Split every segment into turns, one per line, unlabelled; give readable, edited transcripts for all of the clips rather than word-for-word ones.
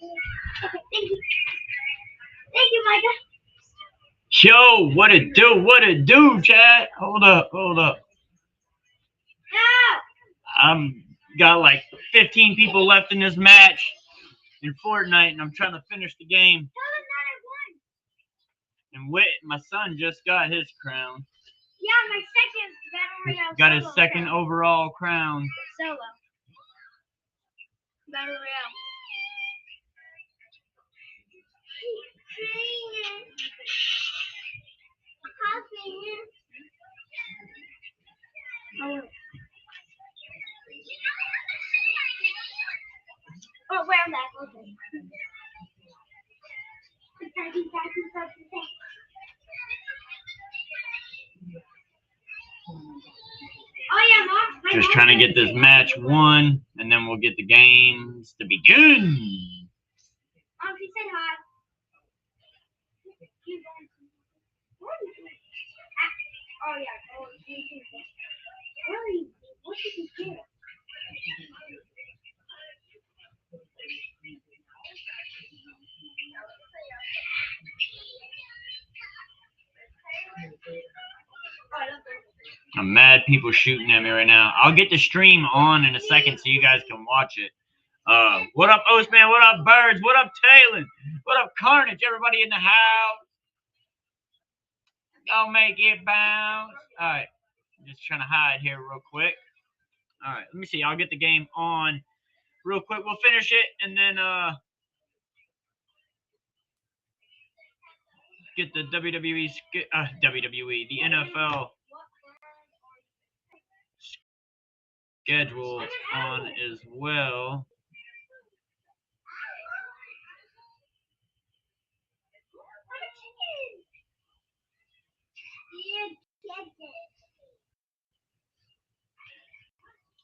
Thank you. Thank you, Micah.
Yo, what it do? What it do, chat? Hold up, hold up. I'm got like 15 people left in this match in Fortnite, and I'm trying to finish the game. And my son just got his crown.
Yeah, my second Battle Royale.
Got his second overall crown.
Solo. Battle Royale. Oh, where am I? Okay. Oh yeah, Mom.
Just trying to get this match won, and then we'll get the games to begin.
Mom, she said hi. Oh yeah. Oh, really? What did you do?
I'm mad people shooting at me right now. I'll get the stream on in a second so you guys can watch it. What up, Ostman? What up, Birds? What up, Talon? What up, Carnage? Everybody in the house? Don't make it bounce. All right. I'm just trying to hide here real quick. All right. Let me see. I'll get the game on real quick. We'll finish it and then get the WWE, the NFL schedule on as well.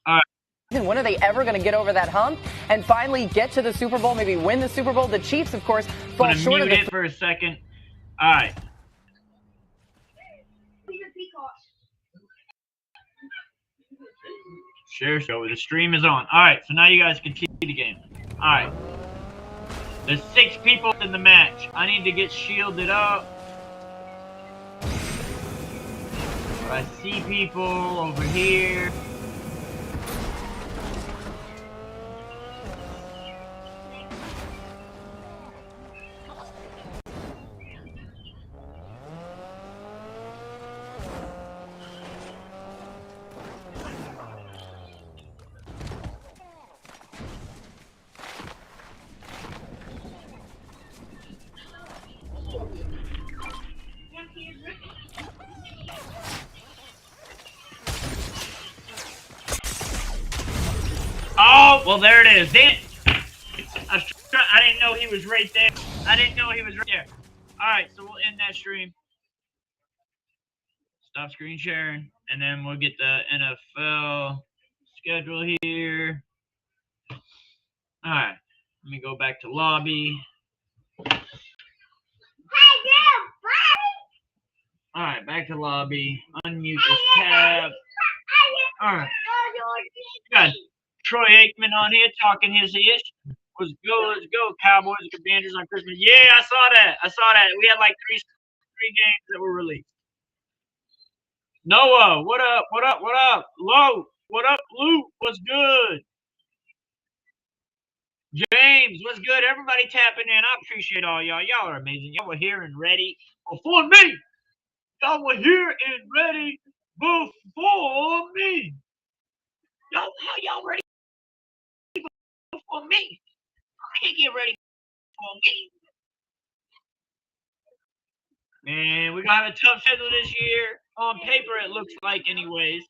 All right.
And when are they ever going to get over that hump and finally get to the Super Bowl, maybe win the Super Bowl? The Chiefs, of course, fall short of
it for a second. All right. Share show. The stream is on. All right, so now you guys can see the game. All right. There's 6 people in the match. I need to get shielded up. I see people over here. Oh, well, there it is. Damn. I didn't know he was right there. I didn't know he was right there. All right, so we'll end that stream. Stop screen sharing, and then we'll get the NFL schedule here. All right, let me go back to lobby. All right, back to lobby. Unmute this tab. All right. We got Troy Aikman on here talking his ish. Let's go, Cowboys and Commanders on Christmas. Yeah, I saw that. We had like three games that were released. Noah, what up? Lo, what up, Luke? What's good? James, what's good? Everybody tapping in. I appreciate all y'all. Y'all are amazing. Y'all were here and ready before me. Y'all were here and ready before me. Y'all ready before me? I can't get ready before me. Man, we're gonna have a tough schedule this year. On paper, it looks like, anyways.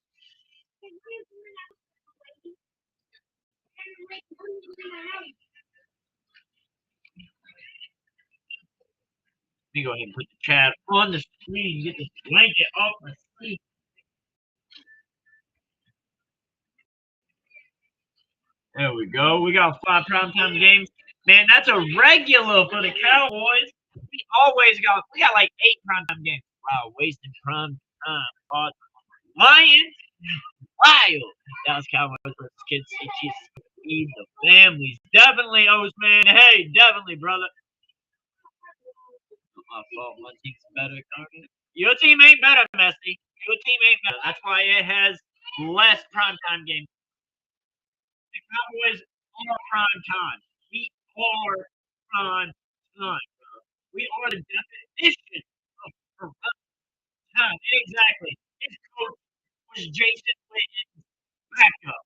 Let me go ahead and put the chat on the screen. Get this blanket off my screen. There we go. We got 5 primetime games. Man, that's a regular for the Cowboys. We got like 8 primetime games. Wow, wasting prime time. Lions, wild. Dallas Cowboys versus Kansas City Chiefs. feed the families. Definitely, O's man. Hey, definitely, brother. My fault. My team's better. Your team ain't better, Messi. Your team ain't better. That's why it has less primetime games. The Cowboys are prime time. We are prime time. We are the definition of prime time. Exactly. His coach was Jason Witten's backup.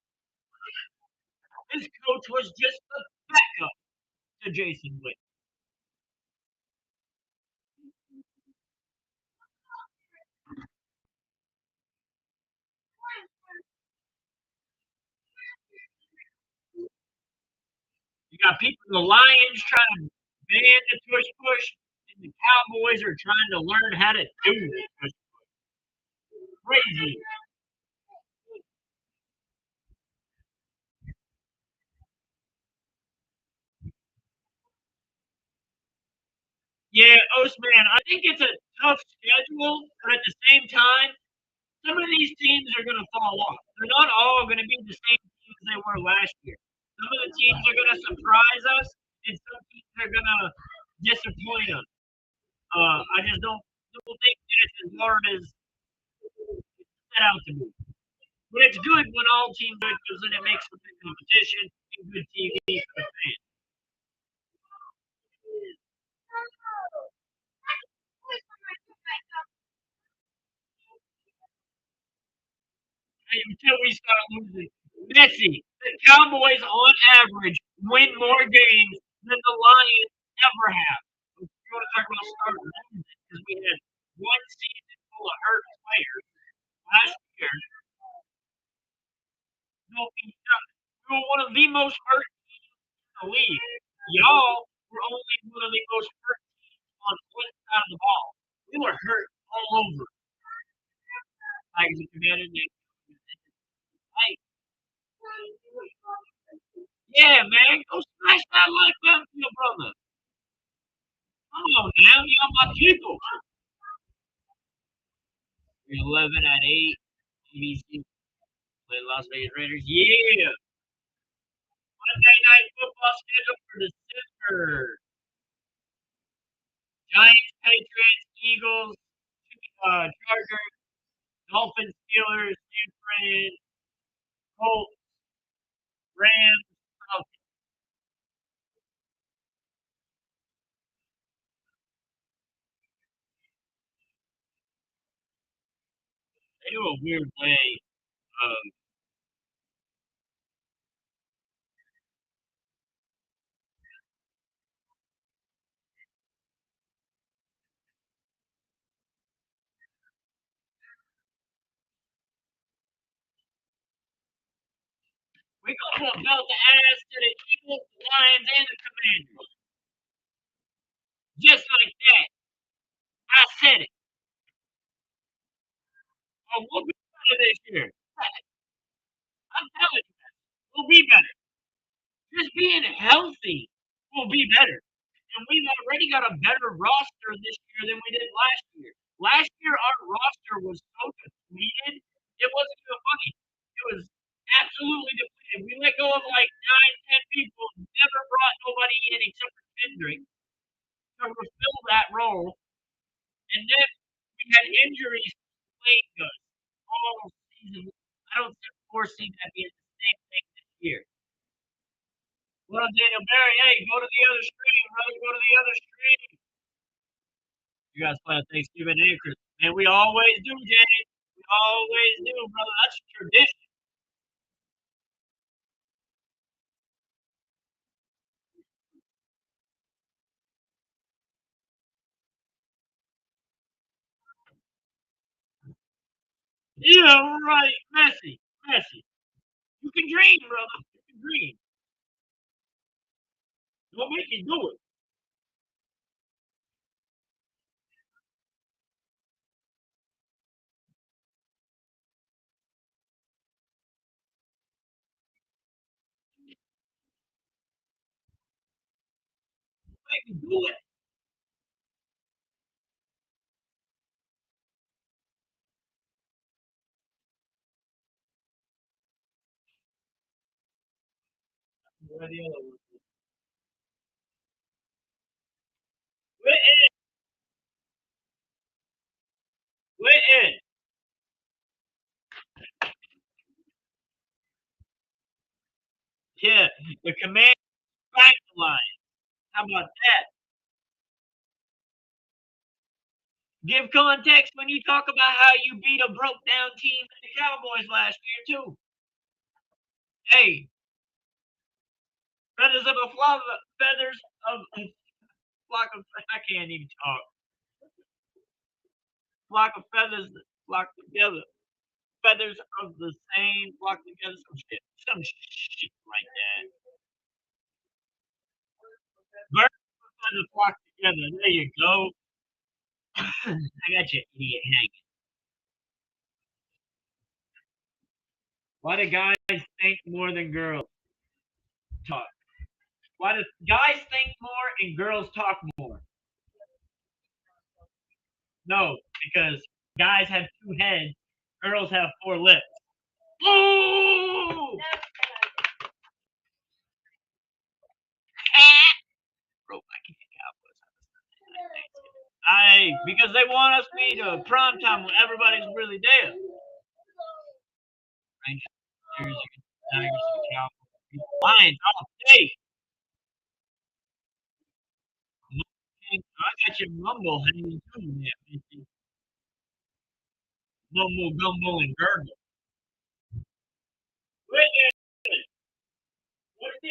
His coach was just a backup to Jason Witten. You got people, the Lions trying to ban the tush push, and the Cowboys are trying to learn how to do it. Crazy. Yeah, Osman, I think it's a tough schedule, but at the same time, some of these teams are going to fall off. They're not all going to be the same teams they were last year. Some of the teams are going to surprise us, and some teams are going to disappoint us. I just don't think that it's as hard as it's set out to be. But it's good when all teams are good because then it makes for good competition and good TV for the fans. Until we start losing. Messi, the Cowboys on average win more games than the Lions ever have. If you want to talk about starting because we had one season full of hurt players last year. No, we were one of the most hurt teams in the league. Y'all were only one of the most hurt teams on one side of the ball. We were hurt all over. Like the commander, like, yeah, man, go smash that like button for your brother. Come on now, y'all my people. We're 11 at 8. ABC play Las Vegas Raiders. Yeah. Monday night football schedule for December. Giants, Patriots, Eagles, Chargers, Dolphins, Steelers, San Fran, Colts, Rams, Falcons. They do a weird way of we're going to belt the ass to the Eagles, the Lions, and the Commanders. Just like that. I said it. Oh, we'll be better this year. I'm telling you, we'll be better. Just being healthy will be better. And we've already got a better roster this year than we did last year. Last year, our roster was so depleted, it wasn't even funny. It was absolutely depleted. We let go of like 9, 10 people, never brought nobody in except for Kendrick to fulfill that role. And then we had injuries plaguing us all season. I don't foresee that being the same thing this year. Well, Daniel Barry, hey, go to the other stream, brother. Go to the other stream. You guys play on Thanksgiving and Christmas. Man, we always do, James. We always do, brother. That's tradition. Yeah, right. Messy. Messy. You can dream, brother. You can dream. Don't make me do it. Make me do it. Where the other one? Whitten! Whitten! Yeah, the command back line. How about that? Give context when you talk about how you beat a broke down team in the Cowboys last year too. Hey, feathers of a flock, feathers of a flock of, I can't even talk. Flock of feathers flock together. Feathers of the same flock together. Some shit like that. Birds of feathers flock together. There you go. I got you, idiot hanging. Why do guys think more than girls talk? Why do guys think more and girls talk more? No, because guys have 2 heads, girls have 4 lips. Ooh! Broke my Cowboys. Because they want us to be to prime time when everybody's really there. Rangers, Tigers, and Cowboys, Lions all day. I got your mumble hanging too, man. Mumble, gumble, and gurgle. Wait, what's the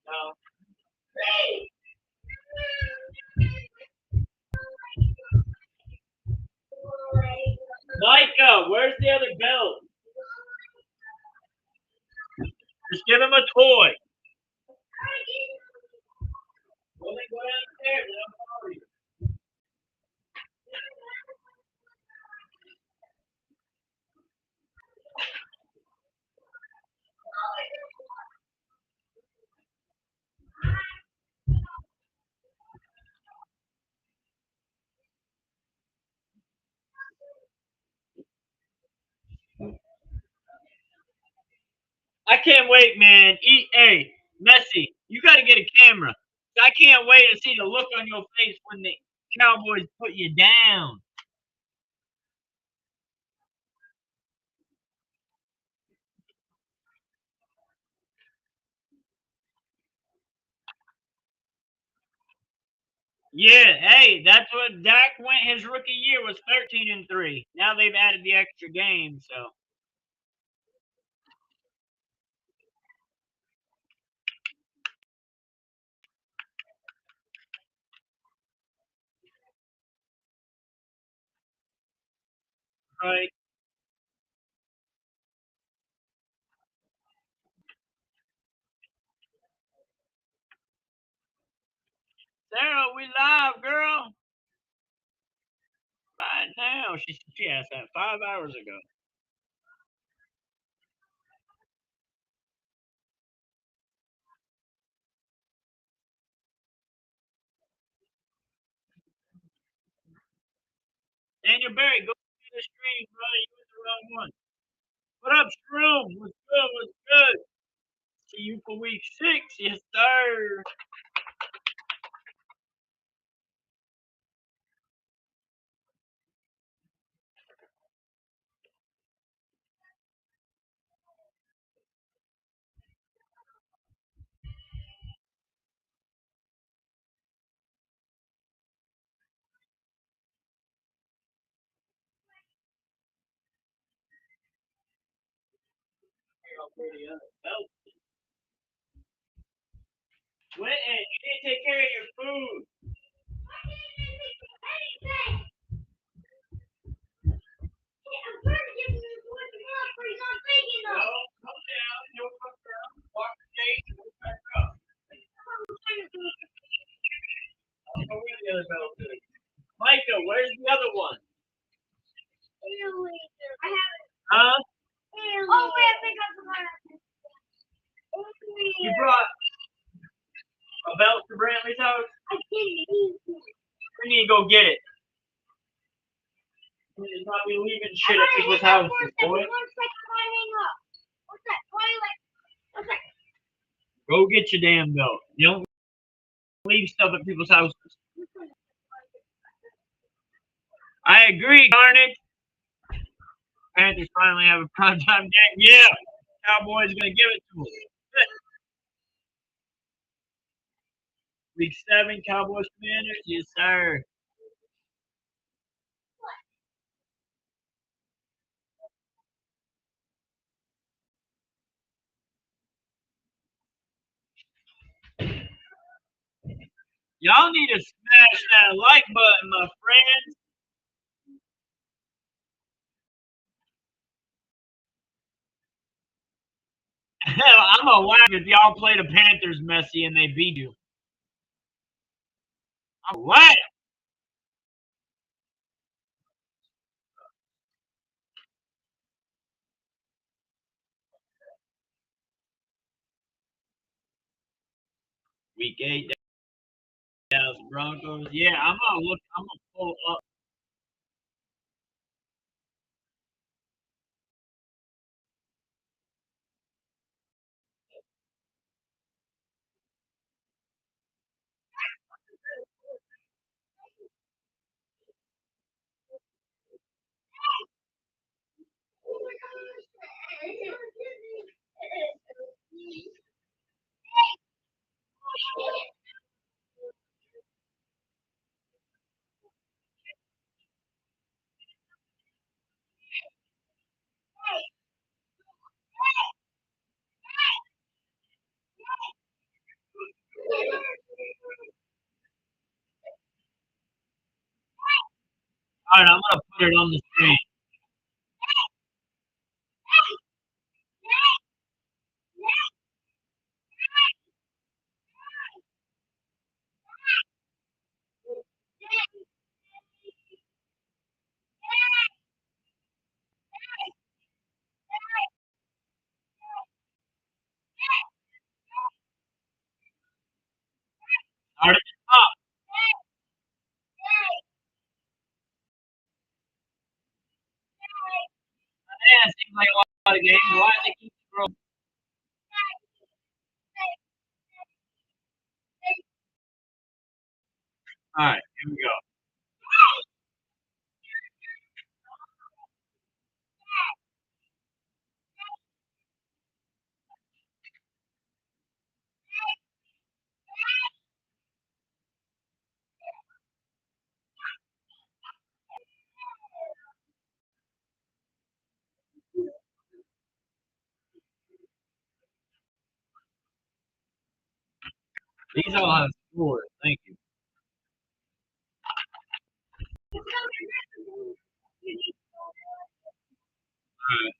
no. Micah, where's the other belt? Just give him a toy. Well, then go downstairs and I'll follow you. I can't wait, man. Hey, Messi, you got to get a camera. I can't wait to see the look on your face when the Cowboys put you down. Yeah, hey, that's what Dak went. His rookie year was 13-3. Now they've added the extra game, so. Right. Sarah, we live, girl. Right now. She asked that 5 hours ago. Daniel Berry, go to the stream, brother. You was the wrong one. What up, Shroom? What's good? What's good? See you for week 6. Yes, sir. Wait, you need to take care of your food. No, come down. You'll come down. Walk the gate and we'll back up. Where's the other one?
I have it.
Huh?
Oh, wait, I think I forgot.
You brought a belt to Brantley's house?
I didn't.
We need to go get it. You're probably leaving shit at people's houses, boy.
One second, I hang up. What's that? Toilet. What's that?
Go get your damn belt. You don't leave stuff at people's houses. I agree, darn it. Panthers finally have a primetime game. Yeah. Cowboys gonna give it to them. Week 7, Cowboys Commanders. Yes, sir. Y'all need to smash that like button, my friends. Hell, I'm gonna laugh if y'all play the Panthers messy and they beat you. I'm laugh. Week 8, Dallas Broncos. Yeah, I'm gonna pull up. All right, I'm gonna put it on the screen. Start at the top. Yeah, it seems like a lot of games. Why do they keep scrolling? All right, here we go. These all have scores. Thank you. All right.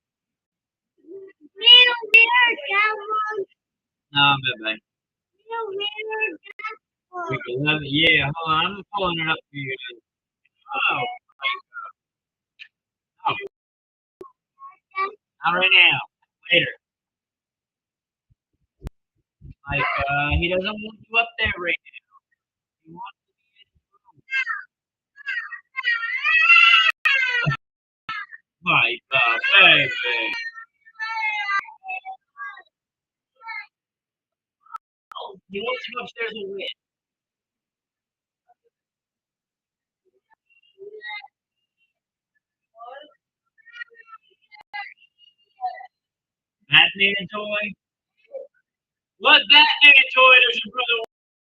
Nah, bye. Week 11. Yeah, hold on. I'm pulling it up for you guys. Oh, oh, not right now. Later. Like, he doesn't want you up there right now. He wants to be in his room. My baby. Oh, he wants you upstairs and win. Batman toy. What Batman toy does your brother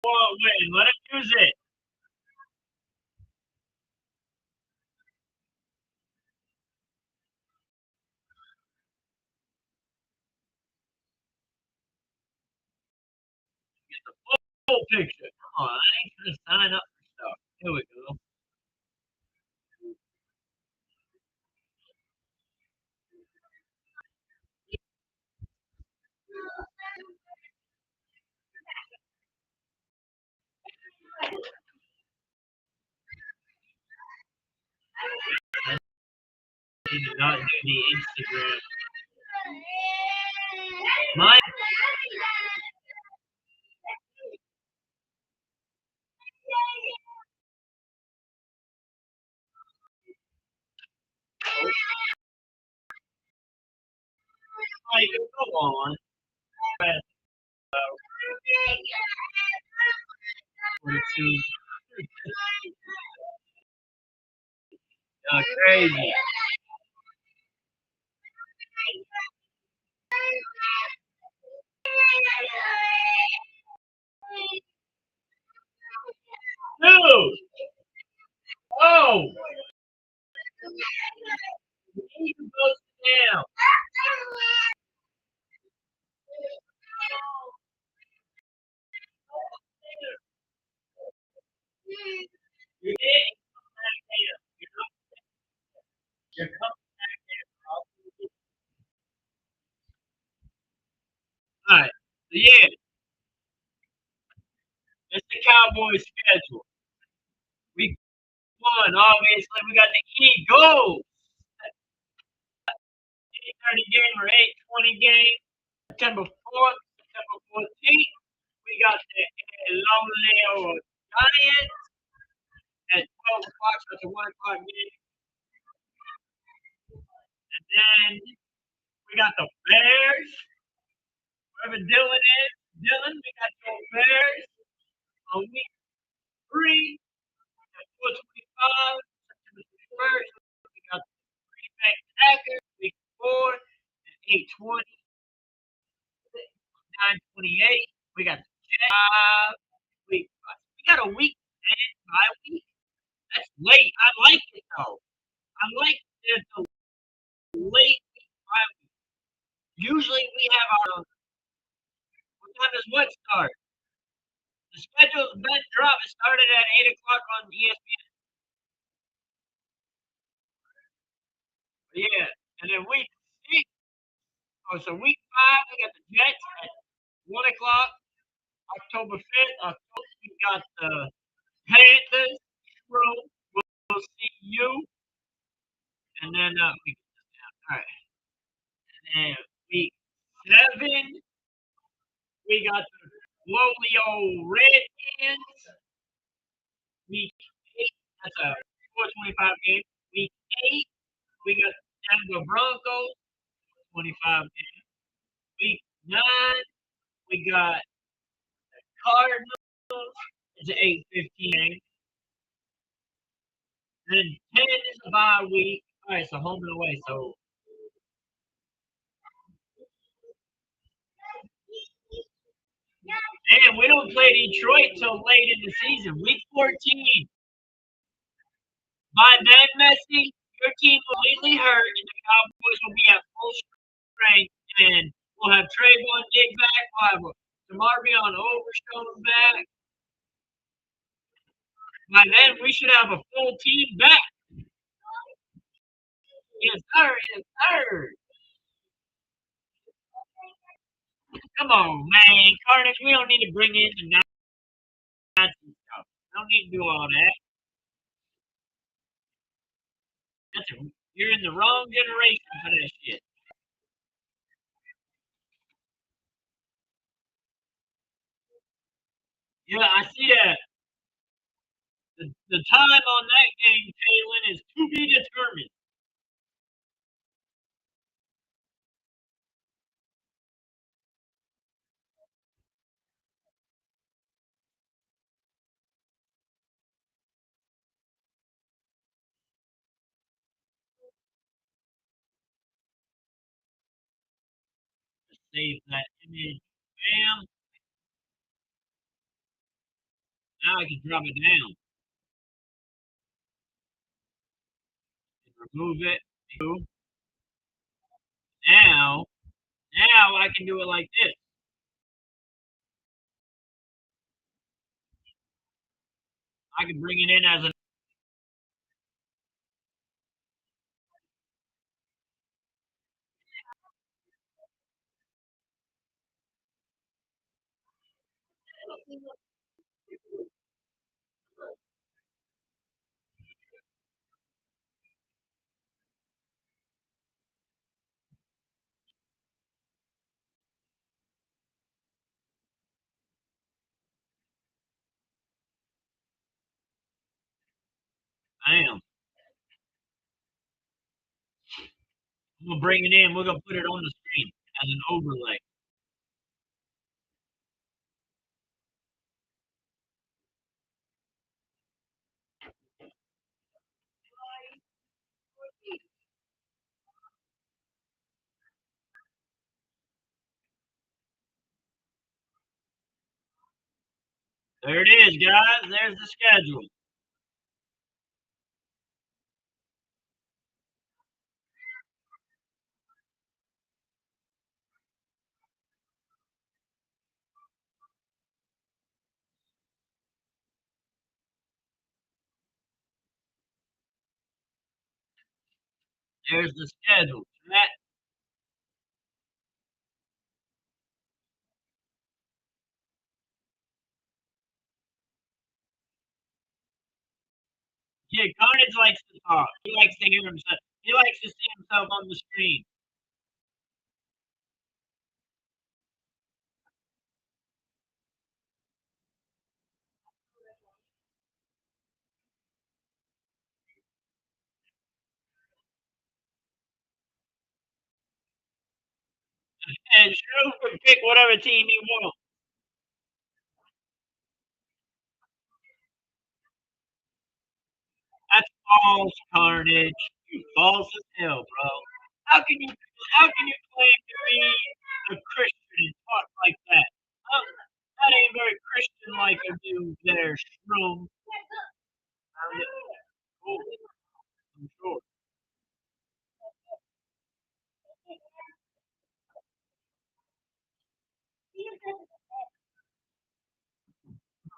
want to win? Let him use it. Get the full picture. Come on, I ain't gonna sign up for stuff. Here we go. need to not do the Instagram. My go on. Crazy. Dude! Oh! You go down. You did? You're coming back here. Alright. So yeah. It's the Cowboys schedule. Week 1, obviously, we got the Eagles. 8:30 game or 8:20 game. September 4th, September 14th. We got the Leo Giants at 12 o'clock. So it's a 1 o'clock game. And then we got the Bears. Wherever Dylan is. Dylan, we got the Bears on week 3 at 4:25. September 1st. We got the Green Bay Packers week 4 at 8:20. 9:28. We got the Jets week 5. We got a week and bye week. That's late. I like it though. I like it the late week bye week. Usually we have our what time does what start? The schedule's been dropped. It started at 8 o'clock on ESPN. Yeah. And then week 6. Oh, so week 5 we got the Jets at 1 o'clock. October 5th. We got the Panthers. We'll see you. And then all right. And week 7, we got the lowly old Redskins. Week 8, that's a 4:25 game. Week 8, we got Denver Broncos, 25 game. Week 9, we got the Cardinals. It's an 8:15 game. And then 10 is a bye week. All right, so home and away. So and we don't play Detroit till late in the season. Week 14. By then, Messi, your team will completely hurt, and the Cowboys will be at full strength, and we'll have Trayvon Diggs back. We'll have DeMarvion Overshown back. By then, we should have a full team back. Yes, sir. Yes, sir. Come on, man. Carnage, we don't need to bring in the Nazi stuff. We don't need to do all that. You're in the wrong generation for that shit. Yeah, I see that. The time on that game, Taylor, is to be determined. Save that image. Bam. Now I can drop it down. Remove it. Now I can do it like this. I can bring it in as a I am. I'm gonna bring it in. We're gonna put it on the screen as an overlay. There it is, guys. There's the schedule. There's the schedule. That, yeah, Carnage likes to talk. He likes to hear himself. He likes to see himself on the screen. And Shrew can pick whatever team he wants. That's false, Carnage. You false as hell, bro. How can you claim to be a Christian and talk like that? That ain't very Christian like of you there, Shroom. Oh, I'm sure.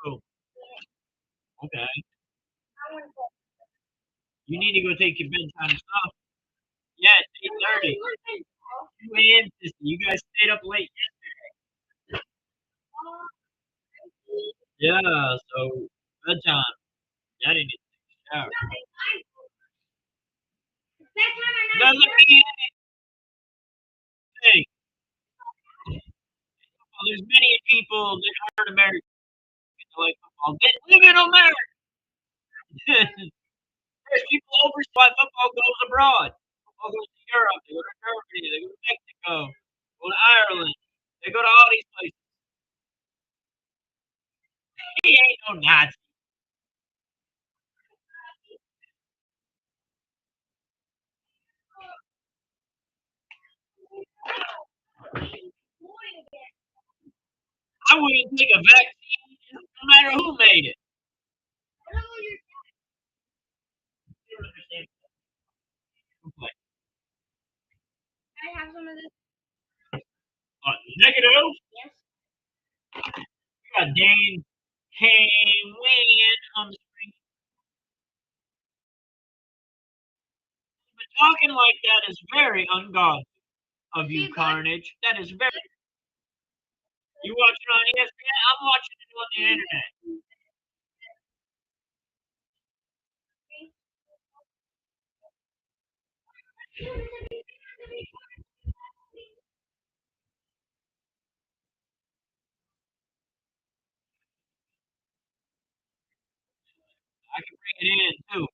Oh, okay. You need to go take your bedtime stuff. Yeah, it's 8:30. You and Sissy, you guys stayed up late. Yeah, so bedtime. Daddy needs to take a shower. Doesn't mean anything. Well, there's many people that aren't American that like football. They live in America. There's people overseas why football goes abroad. Football goes to Europe. They go to Germany. They go to Mexico. Go to Ireland. They go to all these places. He ain't no Nazi. I wouldn't take a vaccine no matter who made it. You don't understand. Okay.
I have some of this.
Negative.
Yes.
We got Dane came in on the screen. But talking like that is very ungodly of you, Carnage. That is very. You watching on ESPN? I'm watching it on the internet. I can bring it in too.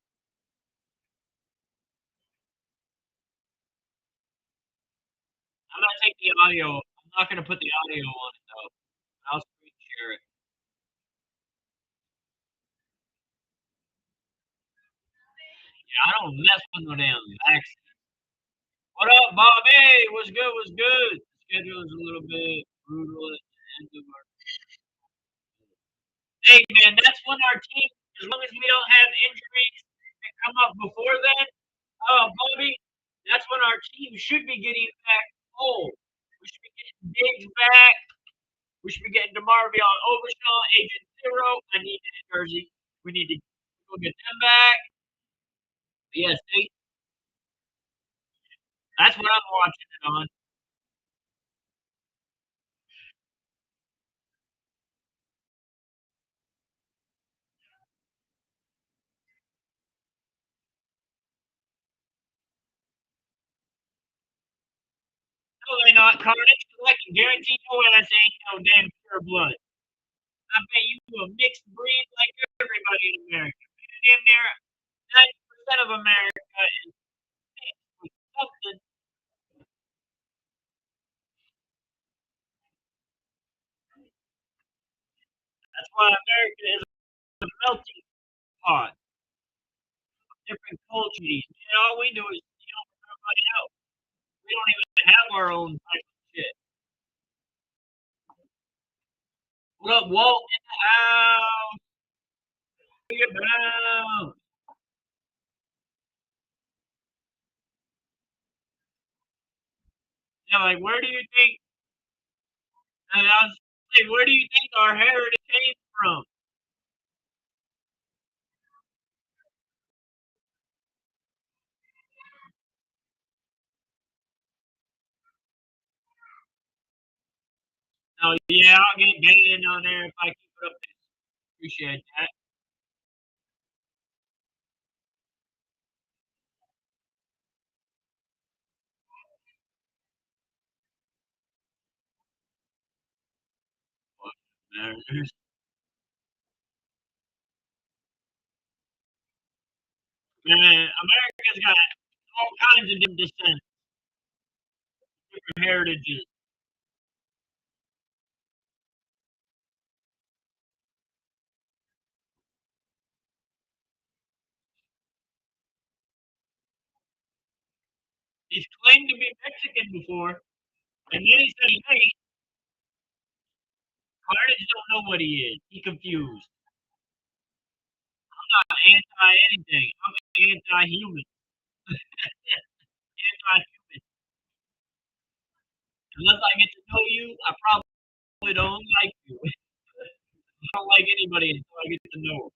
I'm gonna take the audio. I'm not gonna put the audio on it though. I'll screen share it. Yeah, I don't mess with no damn vaccine. What up, Bobby? What's good? What's good? The schedule is a little bit brutal at the end of our. Hey man, that's when our team, as long as we don't have injuries that come up before then, Bobby, that's when our team should be getting back whole. We should be getting Diggs back. We should be getting DeMarvion Overshaw, Agent Zero. I need that jersey. We need to go get them back. Yes, that's what I'm watching it on. No, they're not Carnage. I can guarantee your ass ain't no damn pure blood. I bet you a mixed breed like everybody in America. Damn near of America is something. That's why America is a melting pot of different cultures. And all we do is steal from everybody else. We don't even have our own type of shit. What up, Walt in the house? Bring it down. Yeah, like where do you think? And I was saying, where do you think our heritage came from? Oh yeah, I'll get banned on there if I keep it up. Appreciate that. Mariners. Man, America's got all kinds of different descent, different heritages. He's claimed to be Mexican before, and then he said, hey, Carnage don't know what he is. He confused. I'm not anti-anything. I'm anti-human. Anti-human. Unless I get to know you, I probably don't like you. I don't like anybody until I get to know them.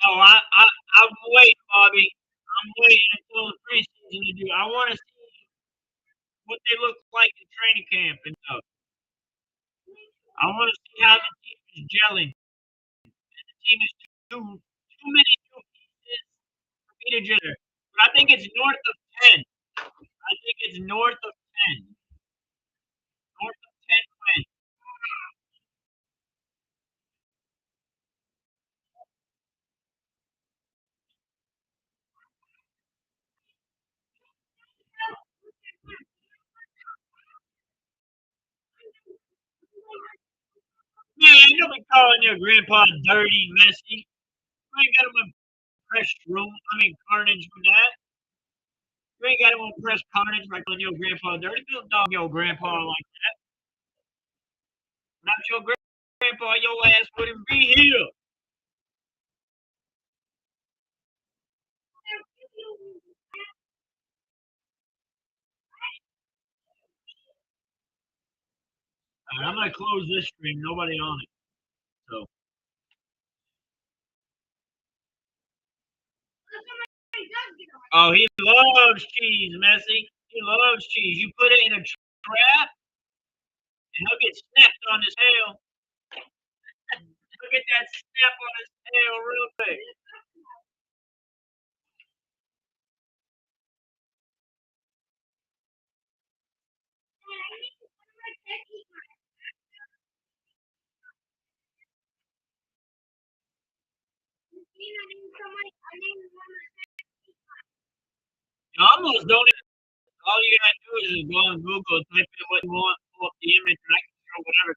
Oh, I'm waiting, Bobby. I'm waiting until the preseason to do. I want to see what they look like in training camp and stuff. I want to see how the team is gelling. The team is too many new pieces for me to just. But I think it's north of 10. I think it's north of 10. North of 10 wins. Man, ain't nobody calling your grandpa dirty, messy. You ain't got him impress room. Carnage with that. You ain't got him impress Carnage by calling your grandpa dirty. Don't dog your grandpa like that. Not your grandpa, your ass wouldn't be here. All right, I'm gonna close this stream. Nobody on it. So. Oh, he loves cheese, Messy. He loves cheese. You put it in a trap, and he'll get snapped on his tail. Look at that snap on his tail real quick. You almost don't even. All you gotta do is just go on Google, type in what you want, pull up the image, and I can show whatever.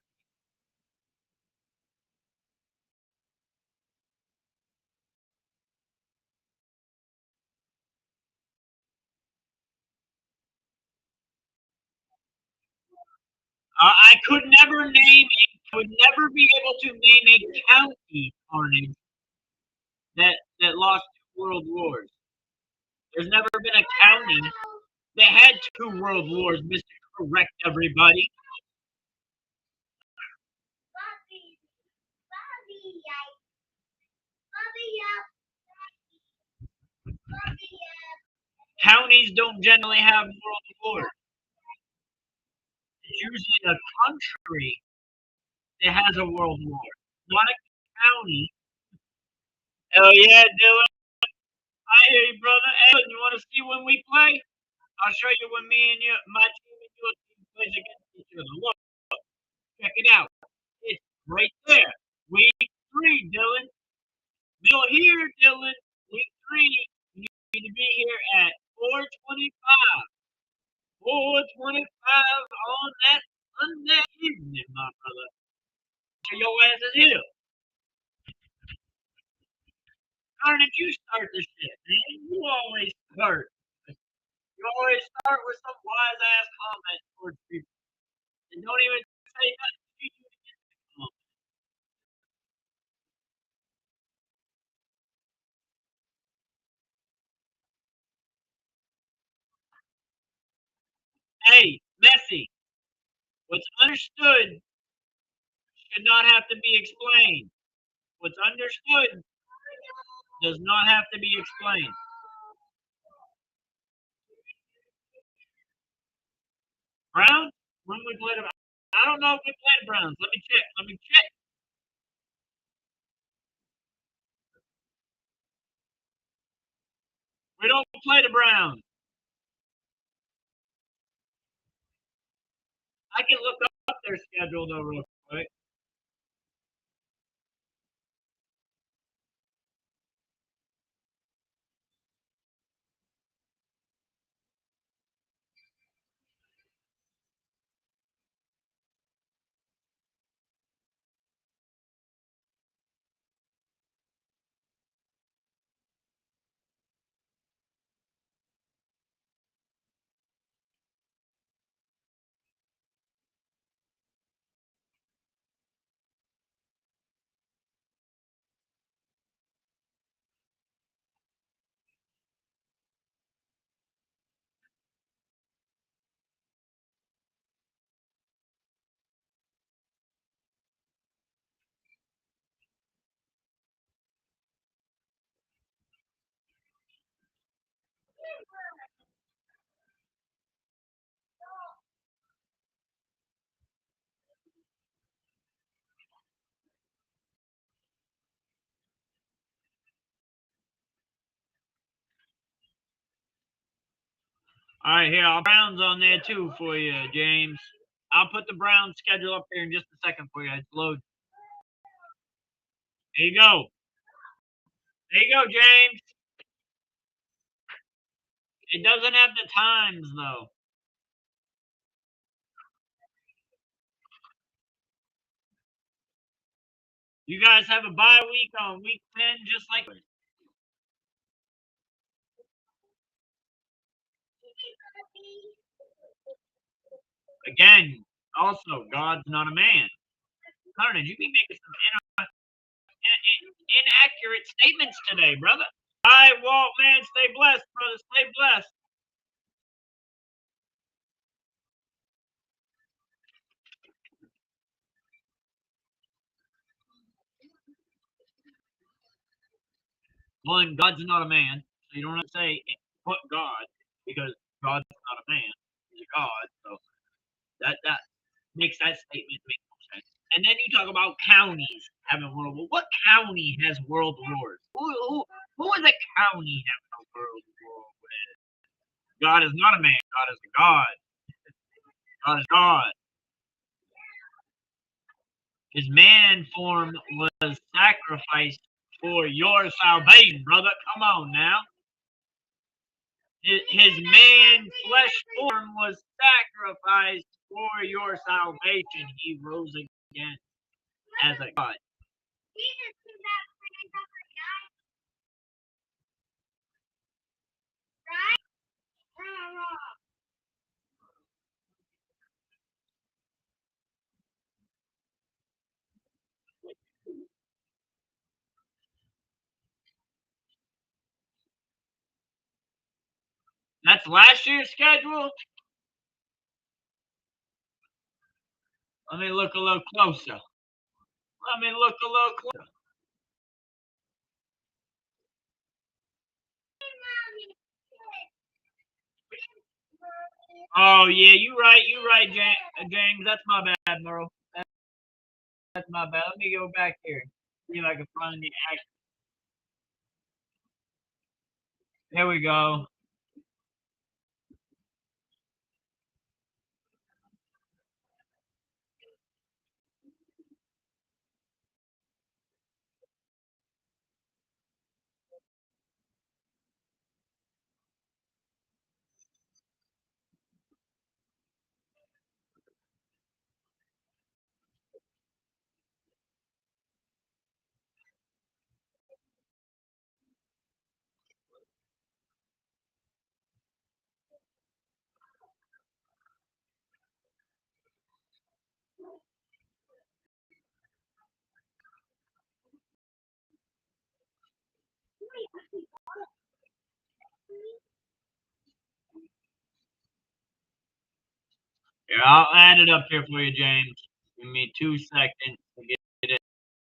I could never name. I would never be able to name a county, Carnage, that lost 2 world wars. There's never been a county that had 2 world wars, Mr. Correct Everybody. Counties don't generally have world wars. It's usually a country that has a world war, not a county. Oh yeah, Dylan. I hear you, brother. Hey, you want to see when we play? I'll show you when me and you, my team and your team plays against each other. Look, check it out. It's right there. Week 3, Dylan. Middle here, Dylan. Week 3. You need to be here at 4:25. 4:25 on that Sunday evening, my brother. Your ass is here. How did you start this shit, man? You always start. You always start with some wise ass comment towards people. And don't even say nothing to you. Hey, Messi, what's understood should not have to be explained. What's understood does not have to be explained. Browns? When we played them, I don't know if we played Browns. Let me check. We don't play the Browns. I can look up their schedule though real quick. All right, here, I'll Browns on there too for you, James. I'll put the Browns schedule up here in just a second for you. It's load. There you go. There you go, James. It doesn't have the times though. You guys have a bye week on week 10, just like again. Also, God's not a man. Carnage, you be making some inaccurate statements today, brother. All right, Walt, man, stay blessed, brother. Stay blessed. One, God's not a man, so you don't have to say put God because God's not a man; he's a God. So that makes that statement make no sense. And then you talk about counties having world wars. What county has world wars? Who is a county having a world war with? God is not a man. God is a God. God is God. His man form was sacrificed for your salvation, brother. Come on now. His man flesh form was sacrificed for your salvation. He rose again as a God. That's last year's schedule. Let me look a little closer. Oh yeah, you right, James. That's my bad, bro. That's my bad. Let me go back here. See if I can find the act. There we go. Here, I'll add it up here for you, James. Give me 2 seconds to get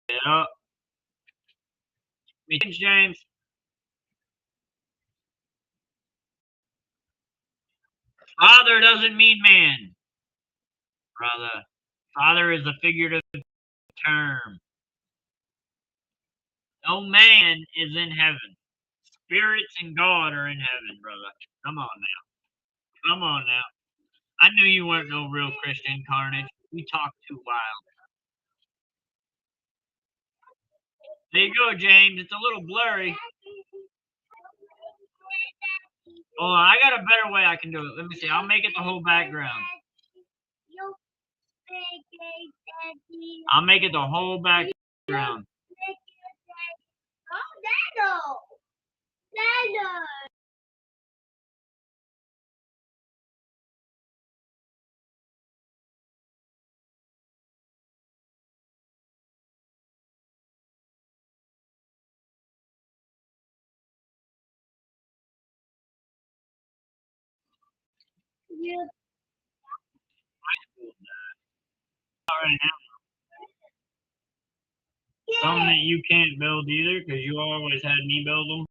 it up. James. Father doesn't mean man, brother. Father is a figurative term. No man is in heaven. Spirits and God are in heaven, brother. Come on now. Come on now. I knew you weren't no real Christian, Carnage. We talk too wild. There you go, James. It's a little blurry. Oh, I got a better way I can do it. Let me see. I'll make it the whole background. I'll make it the whole background. All right, now. Something that you can't build either, because you always had me build them.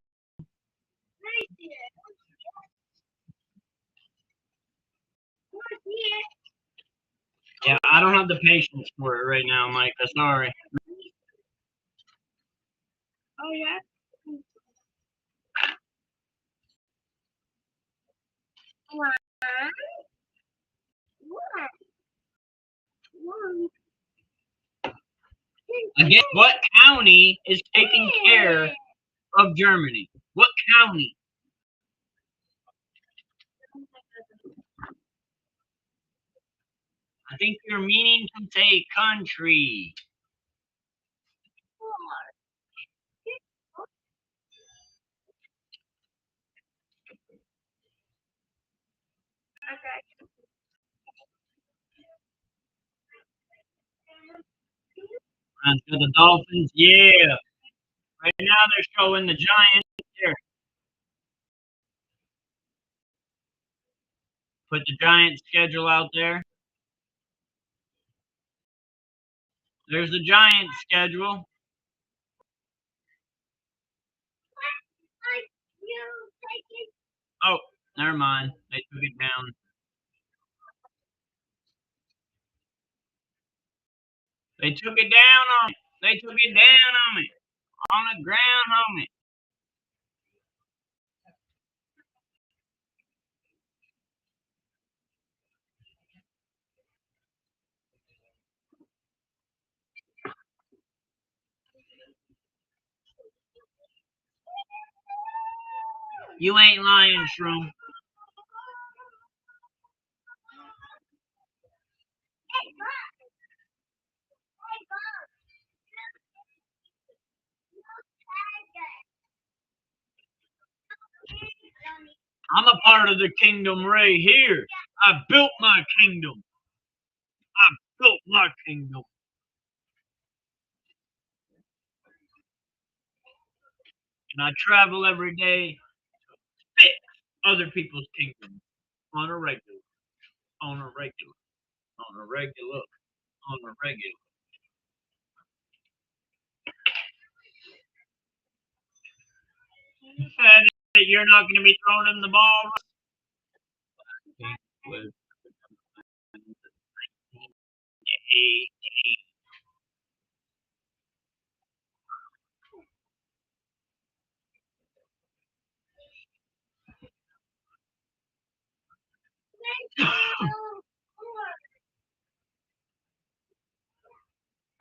Yeah, I don't have the patience for it right now, Micah. Sorry.
Oh, yeah?
Again, what county is taking care of Germany? What county? I think you're meaning to say country.
Okay.
And for the Dolphins, yeah. Right now they're showing the Giants there. Put the Giants schedule out there. There's the Giants schedule. Oh, never mind. They took it down. They took it down on me. They took it down on me. On the ground on me. You ain't lying, Shroom. I'm a part of the kingdom right here. I built my kingdom. I built my kingdom. And I travel every day to fix other people's kingdoms on a regular, on a regular, on a regular, on a regular. You said that you're not going to be throwing him the ball.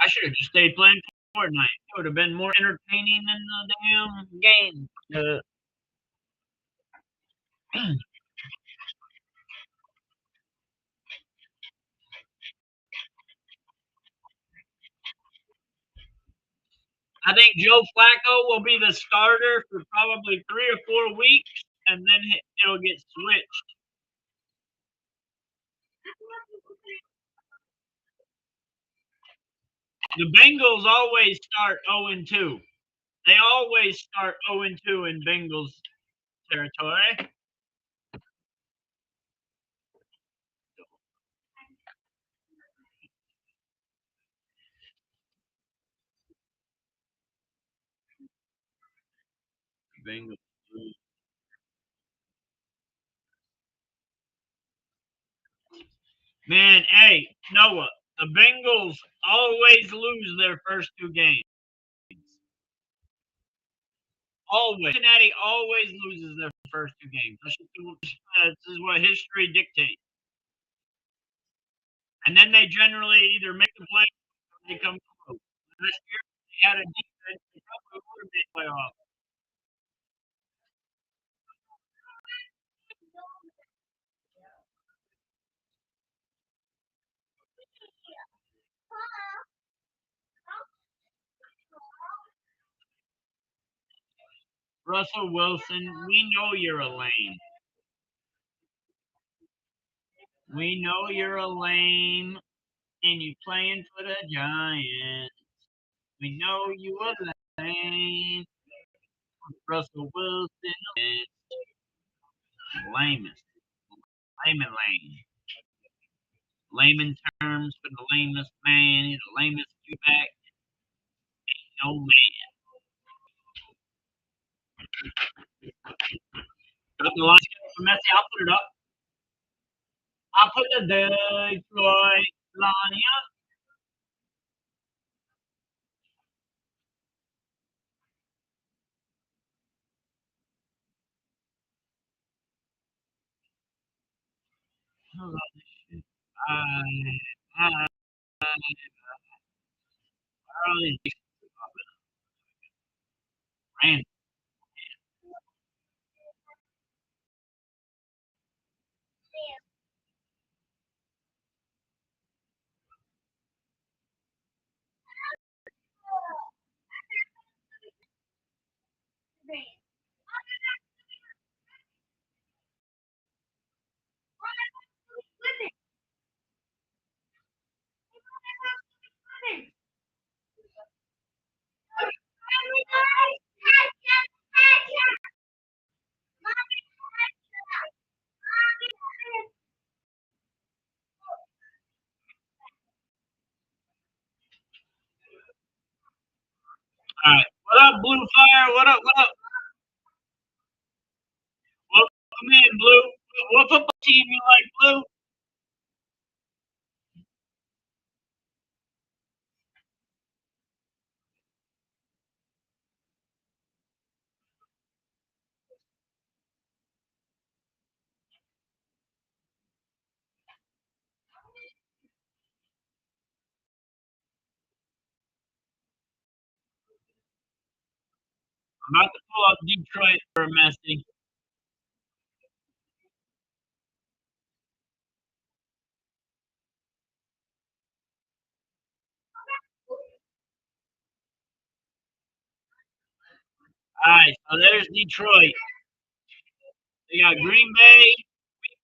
I should have just stayed playing Fortnite. It would have been more entertaining than the damn game. I think Joe Flacco will be the starter for probably 3 or 4 weeks, and then it'll get switched. The Bengals always start 0-2. They always start 0-2 in Bengals territory. Bengals. Man, hey, Noah, the Bengals always lose their first two games. Always. Cincinnati always loses their first two games. This is what history dictates. And then they generally either make the play or they come close. Last year, they had a defense that probably would have made playoffs. Russell Wilson, we know you're a lame. We know you're a lame, and you playing for the Giants. We know you a lame. Russell Wilson, lamest. Lame and lame. Layman terms for the lamest man. He's the lamest Q-back. No man. Got the line for Messi. I'll put it up. I'll put the Detroit line up. Hold on this shit. All these random. All right. What up, Blue Fire? What up? What up? Welcome in, Blue. What football team you like, Blue? I'm about to pull up Detroit for a Messi. All right, so there's Detroit. They got Green Bay week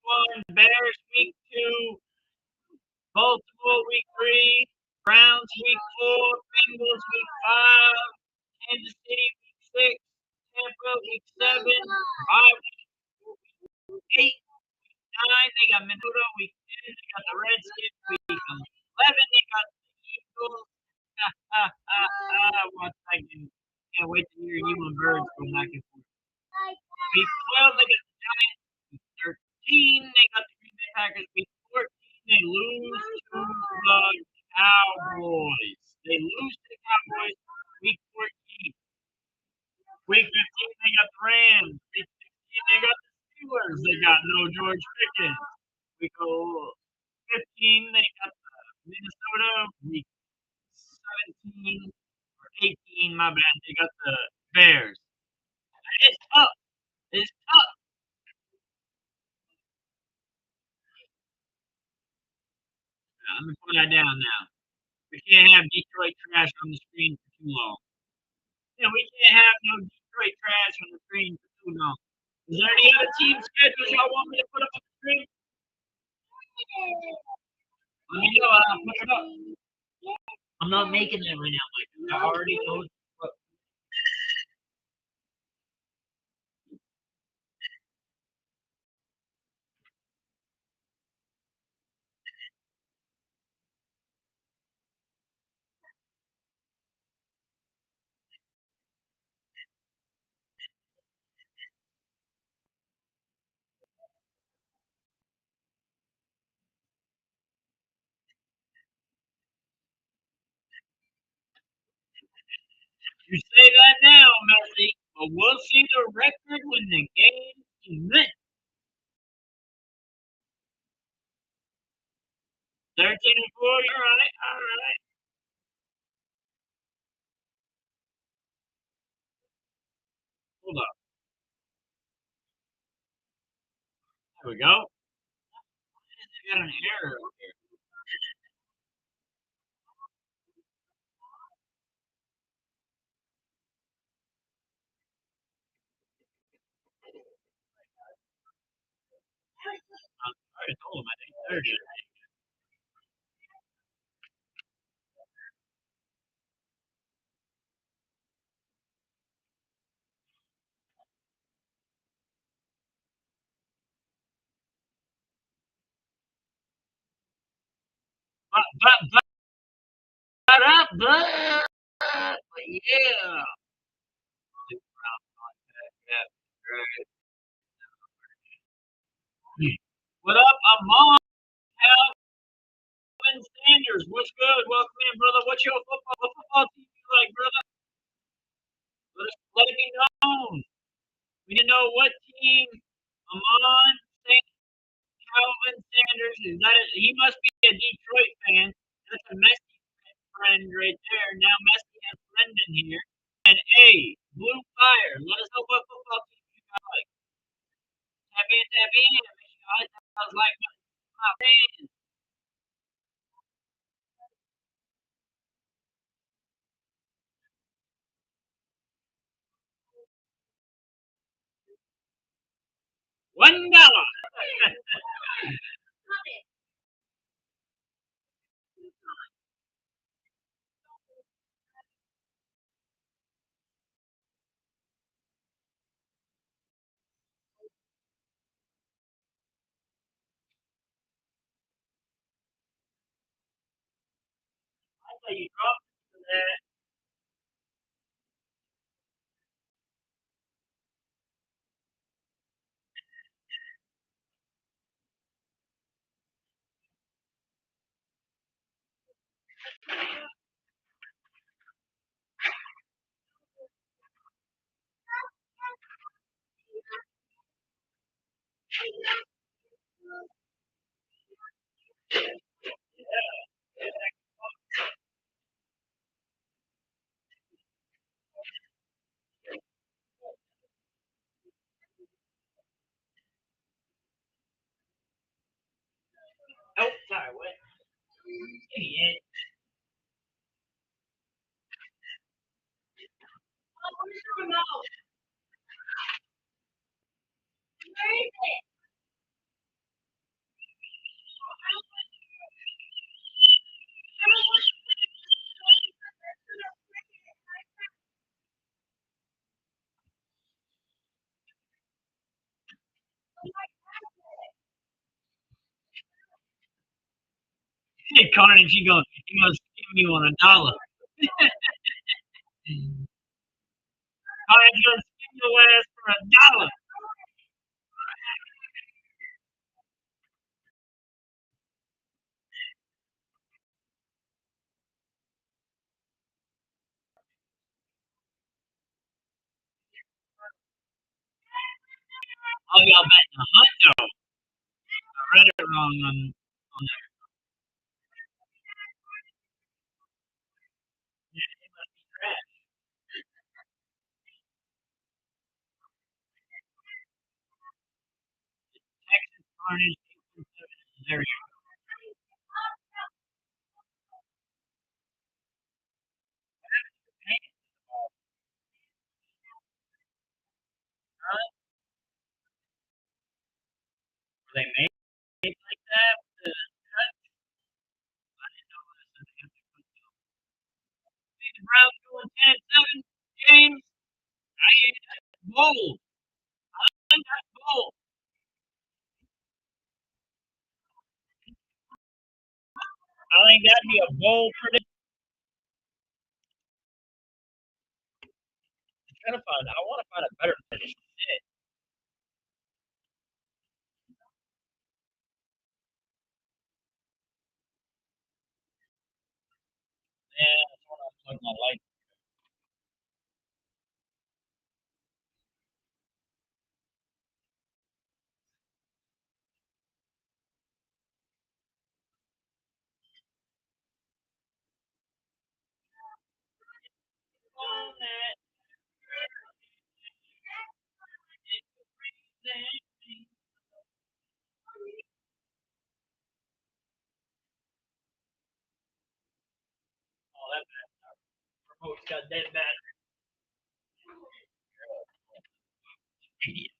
1, Bears week 2, Baltimore week 3, Browns week 4, Bengals week 5, Kansas City week 6, Tampa week 7, week 8, 9. They got Minnesota week 10. They got the Redskins week 11. They got the Eagles. One second. Can't wait to hear you and Birds go back and forth. Week 12, they got the Giants. Week 13, they got the Green Bay Packers. Week 14, they lose to the Cowboys. They lose to the Cowboys. Week 14. Week 15, they got the Rams. Week 16, they got the Steelers. They got no George Pickens. Week 15, they got the Minnesota. Week 17 or 18, my bad, they got the Bears. It's tough. It's tough. I'm gonna put that down now. We can't have Detroit trash on the screen for too long. Yeah, we can't have no Detroit trash on the screen for too long. Is there any other team schedules y'all want me to put up on the screen? Let me know. I'll put it up. I'm not making that right now, Mike. I already know. You say that now, Messi, but we'll see the record when the game commences. 13-4, all right, all right. Hold up. There we go. I got an error here. I told him I think 30. But yeah. Yeah, right. What up? I'm on. Calvin Sanders. What's good? Welcome in, brother. What's your football team you like, brother? Let it be known. We didn't know what team I'm on. Calvin Sanders is that? He must be a Detroit fan. That's a Messi friend right there. Now Messi has a friend in here. And A, Blue Fire. Let us know what football team you guys like. Tap in, tap in. I was like my fans. $1. I thought you dropped that. Oh, sorry, what? Idiot. Hey, Carnage, he gonna skim you on $1. Carnage gonna skim your ass for $1. Oh, y'all betting a hundo. I read it wrong on that. Yeah, it must be trash. Texas Carnage 8-7. There you go. They made it like that. The cut. I didn't know this. So they have to put the Browns going 10-7. James, that's bold. I think that's bold. I think that'd be a bold prediction. I want to find a better prediction. Yeah, that's what I'm talking about. Like, dead battery. Idiot.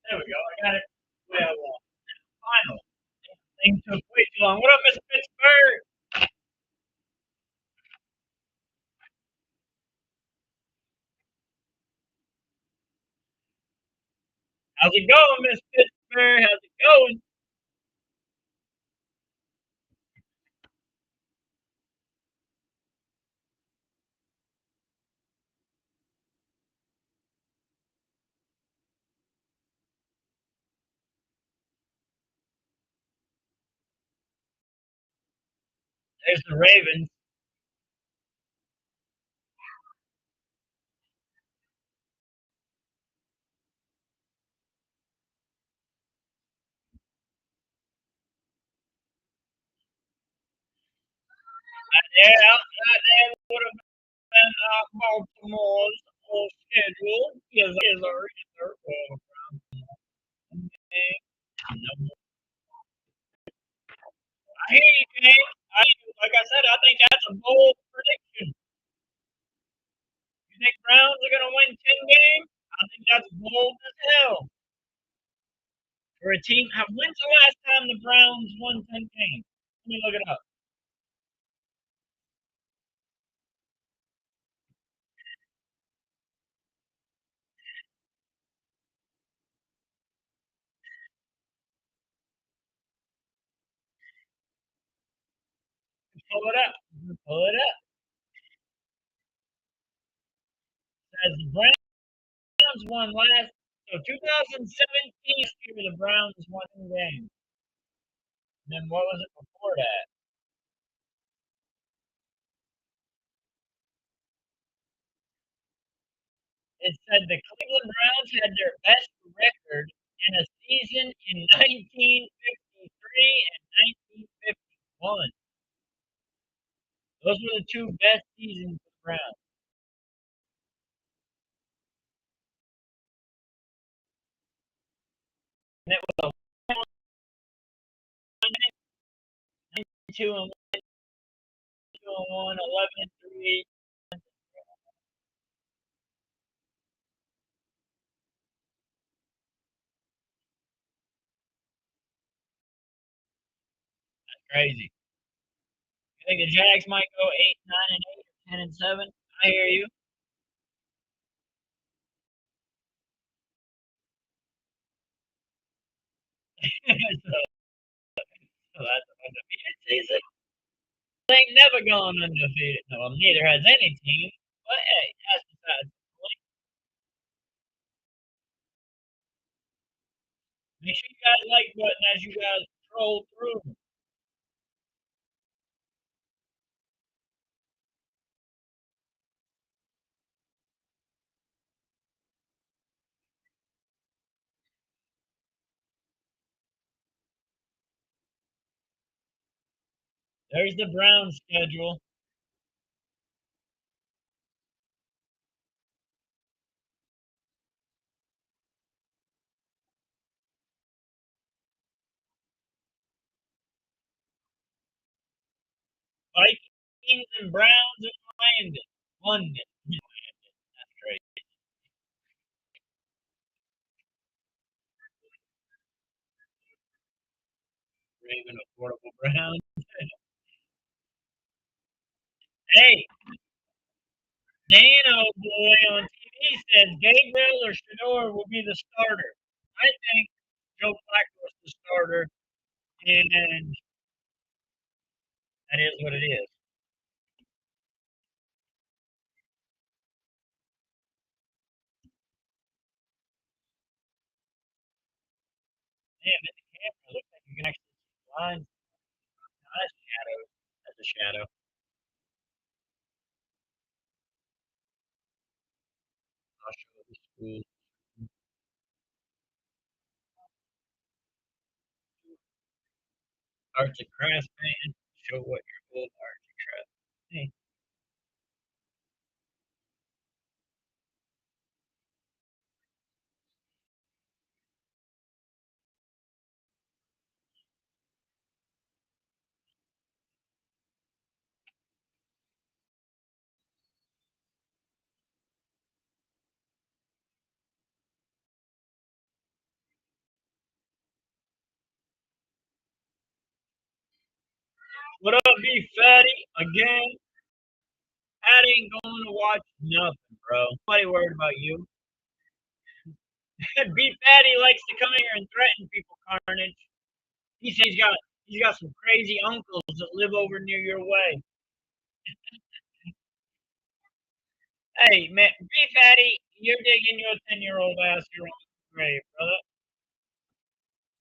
There we go. I got it. Well, final. Thing took way too long. What up, Miss Pittsburgh? How's it going, Miss Pittsburgh? How's it going? There's the Ravens. Yeah, that would have been Baltimore's whole schedule. Yes, sir. I hear you, James. Like I said, I think that's a bold prediction. You think Browns are going to win 10 games? I think that's bold as hell. For a team, when's the last time the Browns won 10 games? Let me look it up. Pull it up. Pull it up. As the Browns won last, so 2017 year, the Browns won 10 games. And then what was it before that? It said the Cleveland Browns had their best record in a season in 1953 and 1951. Those were the two best seasons for the Browns. And it was a 2 and 2 and 1, 11 and 3. Crazy. think the Jags might go 8, 9, and 8, 10 and 7. I hear you. So that's an undefeated season. They ain't never gone undefeated. No, neither has any team. But hey, that's besides the point. Make sure you guys like button as you guys scroll through. There's the Browns schedule. Vikings and Browns in London. That's great. Raven affordable Browns. Hey, Dano boy on TV says Gabriel or Shador will be the starter. I think Joe Flacco's the starter, and that is what it is. Damn, in the camera, looks like you can actually see lines. Not a shadow. That's a shadow. I'll show the school. Arts and crafts, man. Show what your old arts and crafts. Hey, what up, B Fatty? Again, Patty ain't going to watch nothing, bro. Nobody worried about you. B Fatty likes to come here and threaten people, Carnage. He says he's got some crazy uncles that live over near your way. Hey, man, B Fatty, you're digging your 10-year-old ass your own grave, brother.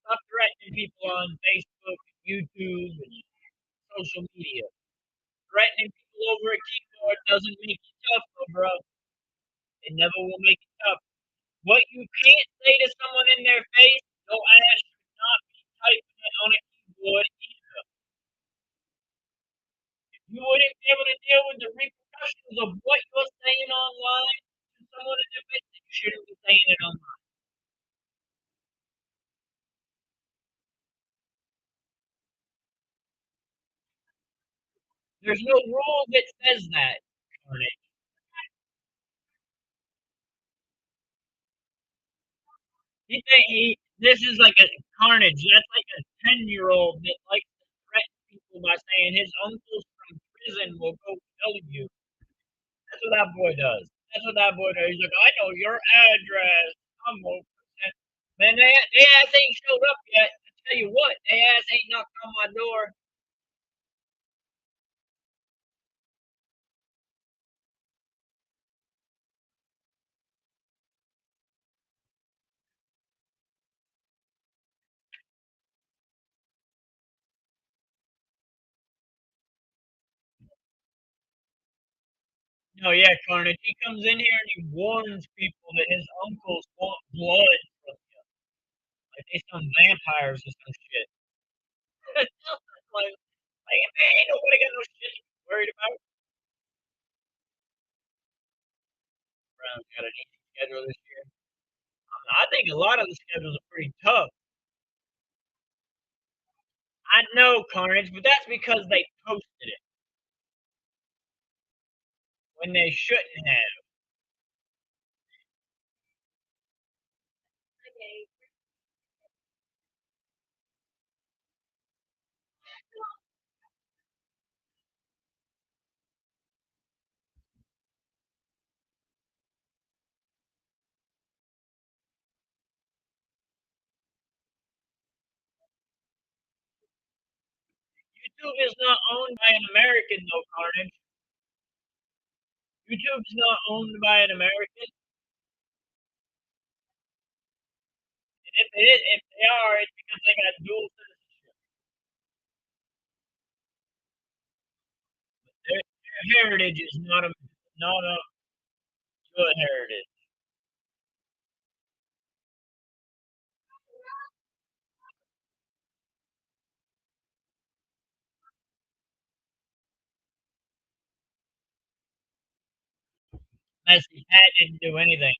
Stop threatening people on Facebook, YouTube, and social media. Threatening people over a keyboard doesn't make you tough, though, bro. It never will make you tough. What you can't say to someone in their face, no ass should not be typing it on a keyboard either. If you wouldn't be able to deal with the repercussions of what you're saying online to someone in their face, then you shouldn't be saying it online. There's no rule that says that, Carnage. This is like a Carnage. That's like a 10-year-old that likes to threaten people by saying his uncles from prison will go kill you. That's what that boy does. That's what that boy does. He's like, I know your address. I'm over. Man, they ass ain't showed up yet. I tell you what, they ass ain't knocked on my door. No, yeah, Carnage. He comes in here and he warns people that his uncles want blood from you. Like they some vampires or some shit. like, man, ain't nobody got no shit to be worried about. Brown's got an easy schedule this year. I think a lot of the schedules are pretty tough. I know, Carnage, but that's because they posted it when they shouldn't have. YouTube is not owned by an American, though, Carnage. YouTube's not owned by an American. And if they are, it's because they got dual citizenship. Their heritage is not a good heritage. Messi Pat didn't do anything.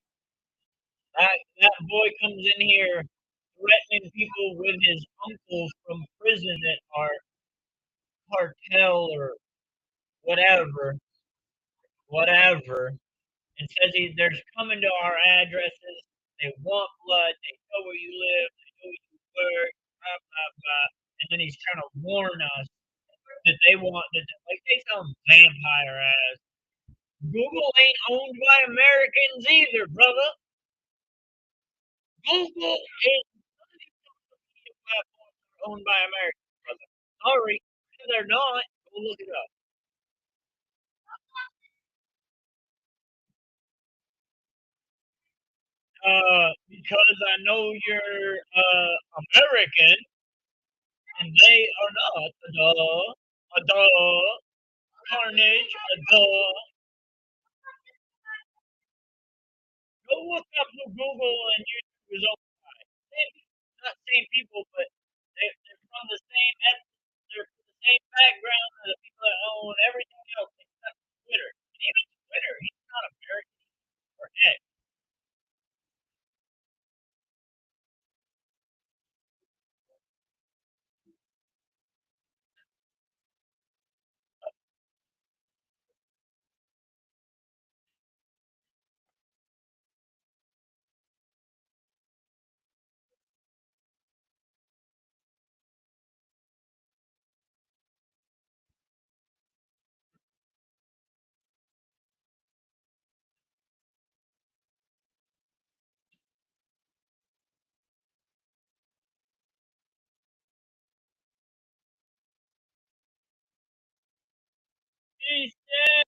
That boy comes in here threatening people with his uncles from prison that are cartel or whatever, and says they're coming to our addresses. They want blood. They know where you live. They know where you work. Blah blah blah. And then he's trying to warn us that they want that, like they some vampire ass. Google ain't owned by Americans either, brother. Google is none of these social media platforms are owned by Americans, brother. Sorry, they're not. Go look it up. Because I know you're American and they are not. A duh, carnage, a duh. Go look up who Google and YouTube is owned by. Not same people, but they're from the same they're from the same background as the people that own everything else except Twitter. And even Twitter, he's not American or X. He said,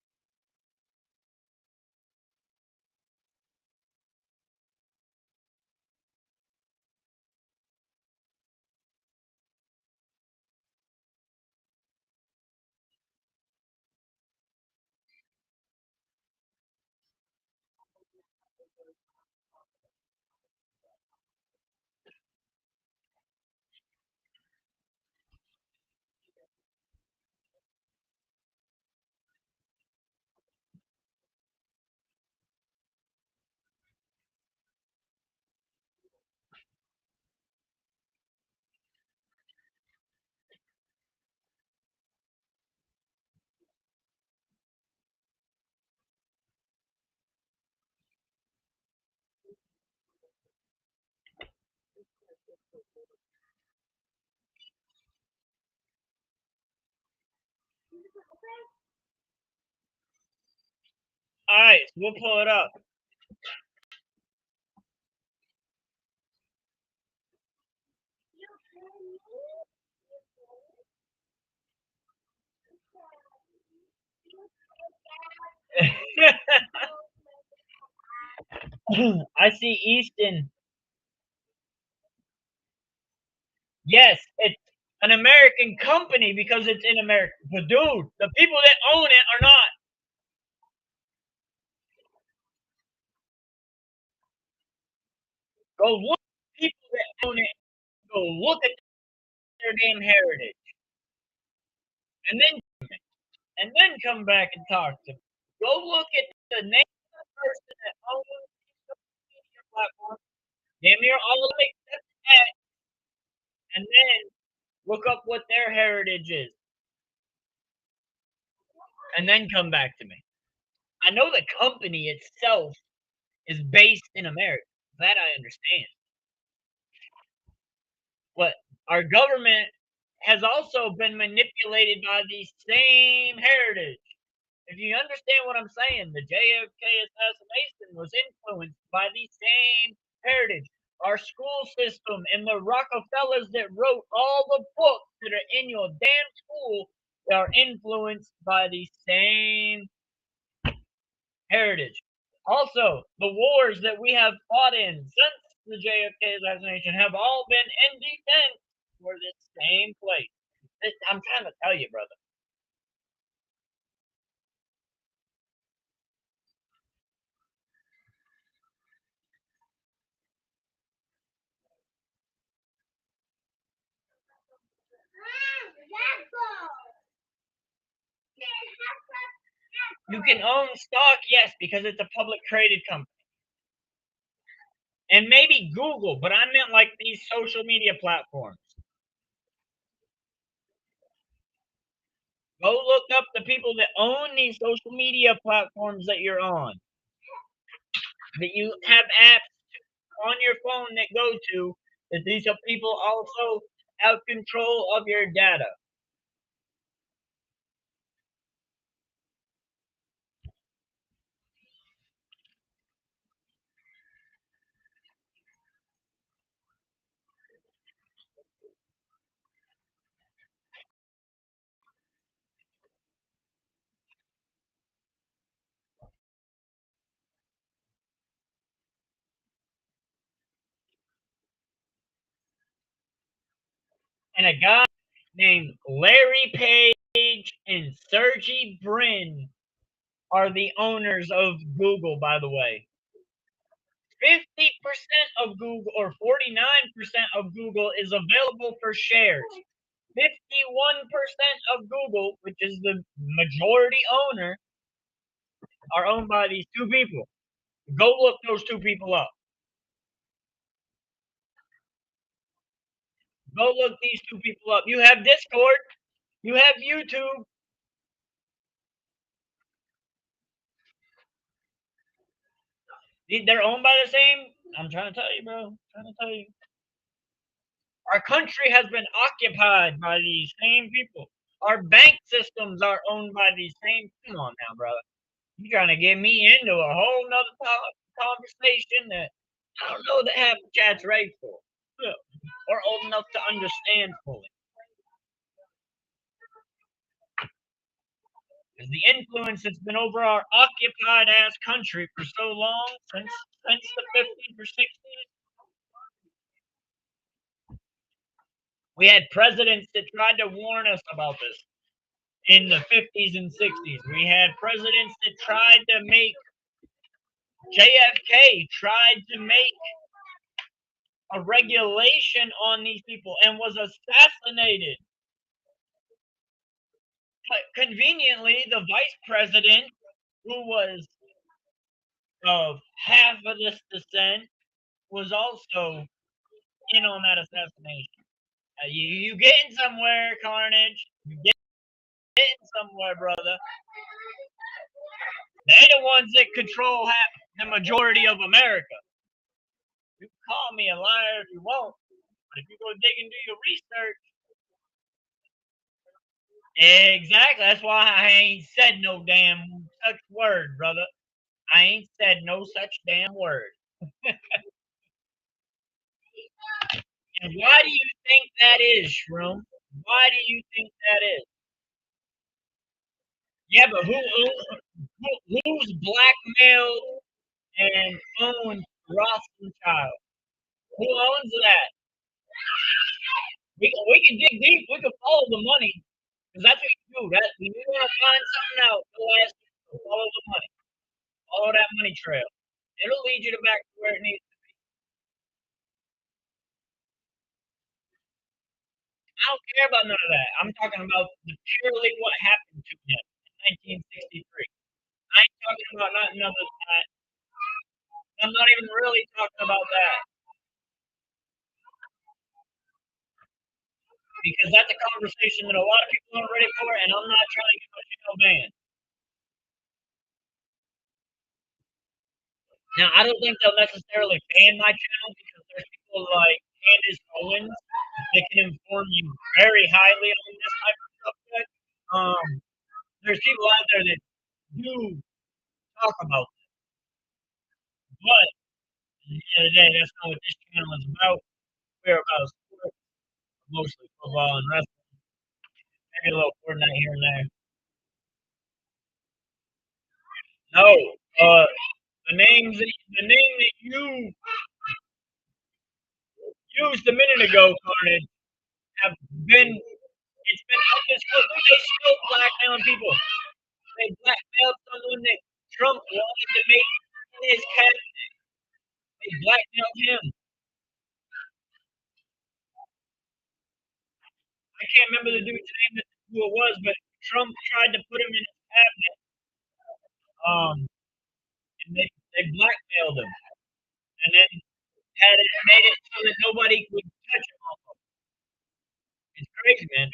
all right, so we'll pull it up. I see Easton. Yes, it's an American company because it's in America. But dude, the people that own it are not. Go look at the people that own it. Go look at their damn heritage. And then come back and talk to me. Go look at the name of the person that owns these social media platforms. Damn near all of them except that. And then look up what their heritage is. And then come back to me. I know the company itself is based in America. That I understand. But our government has also been manipulated by the same heritage. If you understand what I'm saying, the JFK assassination was influenced by the same heritage. our school system and the Rockefellers that wrote all the books that are in your damn school are influenced by the same heritage. Also, the wars that we have fought in since the JFK assassination have all been in defense for this same place. I'm trying to tell you, brother. You can own stock, yes, because it's a public traded company. And maybe Google, but I meant like these social media platforms. Go look up the people that own these social media platforms that you're on. That you have apps on your phone that go to, that these people also have control of your data. And a guy named Larry Page and Sergey Brin are the owners of Google, by the way. 50% of Google, or 49% of Google, is available for shares. 51% of Google, which is the majority owner, are owned by these two people. Go look those two people up. Go look these two people up. You have Discord. You have YouTube. They're owned by the same. I'm trying to tell you, bro. I'm trying to tell you. Our country has been occupied by these same people. Our bank systems are owned by these same. Come on now, brother. You're trying to get me into a whole nother conversation that I don't know that half the chat's ready for, or old enough to understand fully. Because the influence that's been over our occupied ass country for so long, since the 50s or 60s. We had presidents that tried to warn us about this in the 50s and 60s. We had presidents that tried to make JFK tried to make a regulation on these people and was assassinated. But conveniently, the vice president, who was of half of this descent, was also in on that assassination. You getting somewhere, Carnage? You getting somewhere, brother? They're the ones that control the majority of America. You can call me a liar if you want, but if you go dig and do your research, exactly. That's why I ain't said no damn such word, brother. I ain't said no such damn word. And why do you think that is, Shroom? Why do you think that is? Yeah, but who's blackmailed and owns Rothschild? Who owns that? We can dig deep. We can follow the money, because that's what you do. That when you want to find something out, follow the money. Follow that money trail. It'll lead you back to where it needs to be. I don't care about none of that. I'm talking about purely what happened to him in 1963. I ain't talking about nothing other than that. I'm not even really talking about that. Because that's a conversation that a lot of people aren't ready for, and I'm not trying to get my channel banned. Now, I don't think they'll necessarily ban my channel, because there's people like Candace Owens that can inform you very highly on this type of subject. There's people out there that do talk about this, but the end of the day, that's not what this channel is about. We're about sports, mostly football and wrestling. Maybe a little Fortnite here and there. No, the name that you used a minute ago, Carnage, have been it's been undisclosed. They still blackmailing people. They blackmailed someone that Trump wanted to make his cabinet. They blackmailed him. I can't remember the dude's name, who it was, but Trump tried to put him in his cabinet. And they blackmailed him, and then had it made it so that nobody could touch him. It's crazy, man.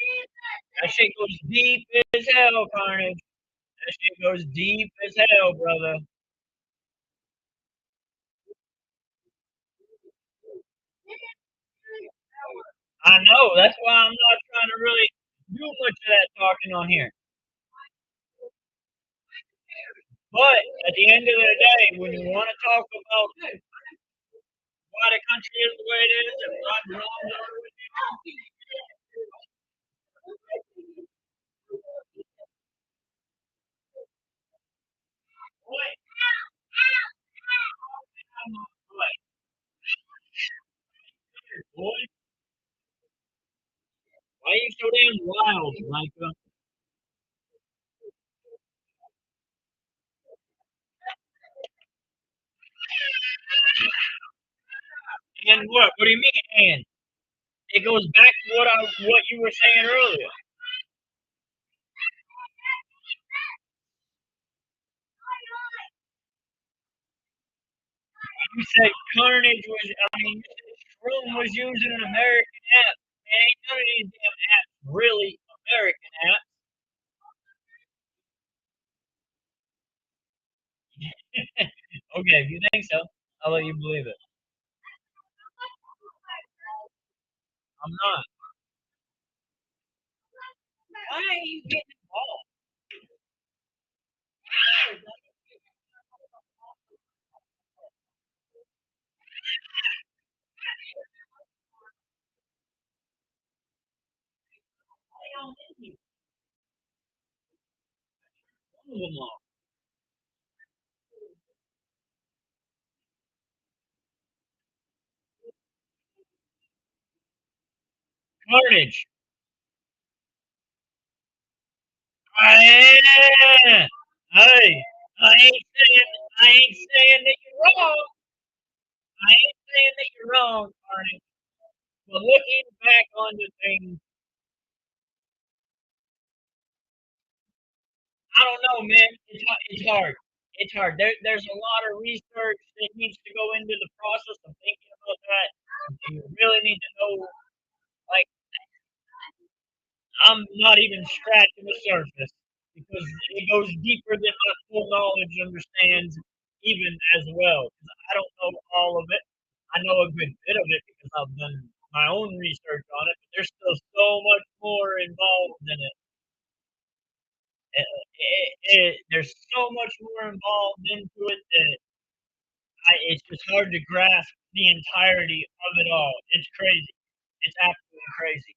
That shit goes deep as hell, Carnage. That shit goes deep as hell, brother. I know. That's why I'm not trying to really do much of that talking on here. But at the end of the day, when you want to talk about why the country is the way it is and why the wrongs are what they are, boy, boy, why are you so damn wild, Micah? And what? What do you mean, and? It goes back to what you were saying earlier. You said Carnage was, you said Shroom was using an American app. And ain't none of these damn apps really American apps. Okay, if you think so, I'll let you believe it. I'm not. Why are you getting involved? Carnage. Hey, I ain't saying that you're wrong. I ain't saying that you're wrong, Carnage. But looking back on the thing, I don't know, man. It's hard. It's hard. There's a lot of research that needs to go into the process of thinking about that. You really need to know, like, I'm not even scratching the surface because it goes deeper than my full knowledge understands, even as well. 'Cause I don't know all of it. I know a good bit of it because I've done my own research on it, but there's still so much more involved in it. There's so much more involved into it that it's just hard to grasp the entirety of it all. It's crazy. It's absolutely crazy.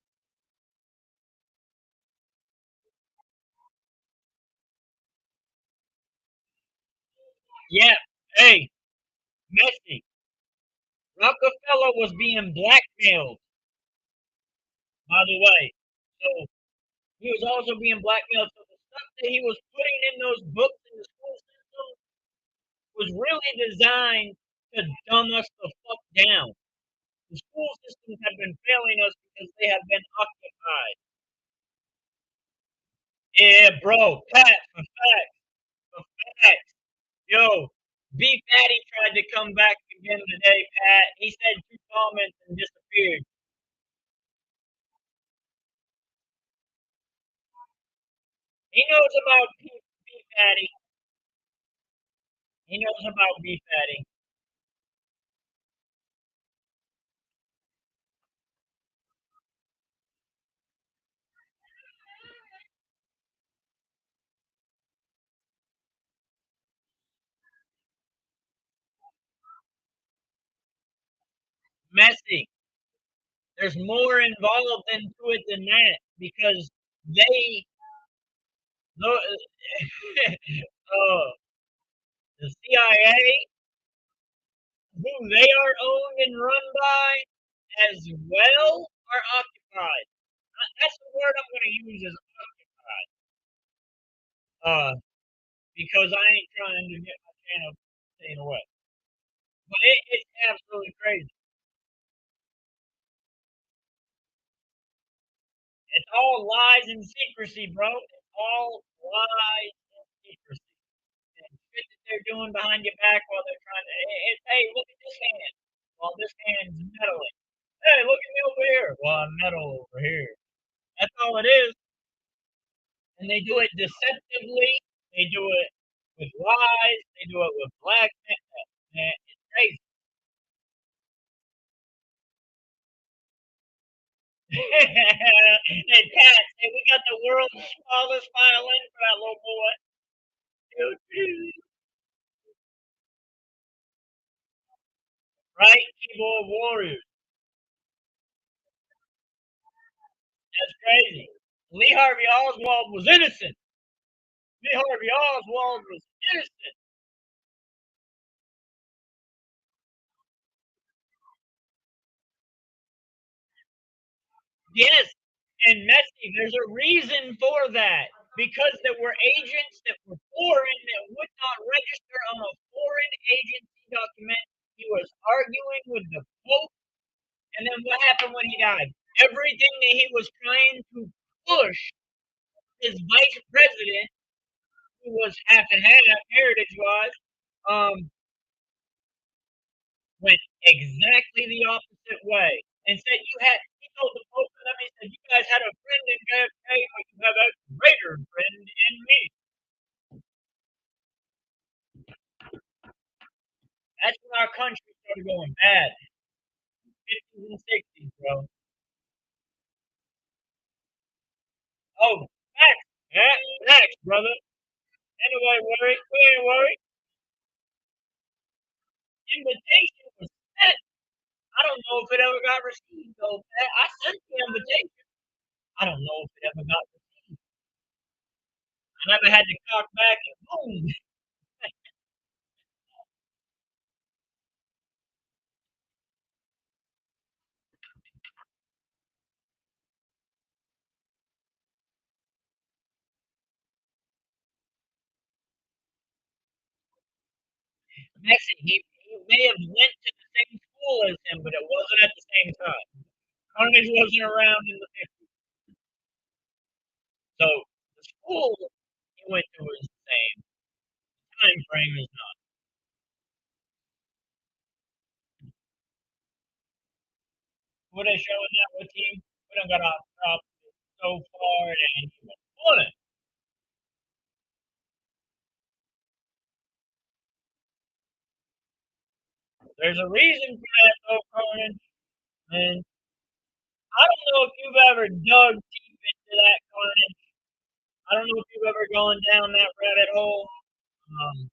Yeah. Hey, Messi, Rockefeller was being blackmailed, by the way. So he was also being blackmailed. So the stuff that he was putting in those books in the school system was really designed to dumb us the fuck down. The school systems have been failing us because they have been occupied. Yeah, bro. Pat, for facts. For facts. Yo, B Fatty tried to come back again today, Pat. He said two comments and disappeared. He knows about B Fatty. He knows about B Fatty. messy. There's more involved into it than that because they, the, the CIA, who they are owned and run by, as well, are occupied. That's the word I'm going to use is occupied. Because I ain't trying to get my channel taken away. But it's absolutely crazy. It's all lies and secrecy, bro. It's all lies and secrecy. And shit that they're doing behind your back while they're trying to, hey, look at this hand. Well, this hand's meddling. Hey, look at me over here. Well, I'm metal over here. That's all it is. And they do it deceptively. They do it with lies. They do it with blackmail. Man, it's crazy. Hey, Pat, hey, we got the world's smallest violin for that little boy. Right? Keyboard warriors. That's crazy. Lee Harvey Oswald was innocent. Lee Harvey Oswald was innocent. Yes, and Messi, there's a reason for that. Because there were agents that were foreign that would not register on a foreign agency document. He was arguing with the Pope. And then what happened when he died? Everything that he was trying to push his vice president, who was half and half heritage wise, went exactly the opposite way and said he told the Pope and them, he said, you guys had a friend in JFK, but you have a greater friend in me. That's when our country started going bad. 50s and 60s, bro. Oh, facts. Yeah, facts, brother. Anyway, worry. We ain't worried. Invitation was sent. I don't know if it ever got received, though. I sent the invitation. I don't know if it ever got received. I never had to cock back and boom. Next, he may have went to the same school as him, but it wasn't at the same time. Carnage wasn't around in the 50s. So the school he went to was the same. Time frame is not. What they showing that what team? We don't got off top so far and he was on it. There's a reason for that though, Carnage. And I don't know if you've ever dug deep into that, Carnage. I don't know if you've ever gone down that rabbit hole. Um,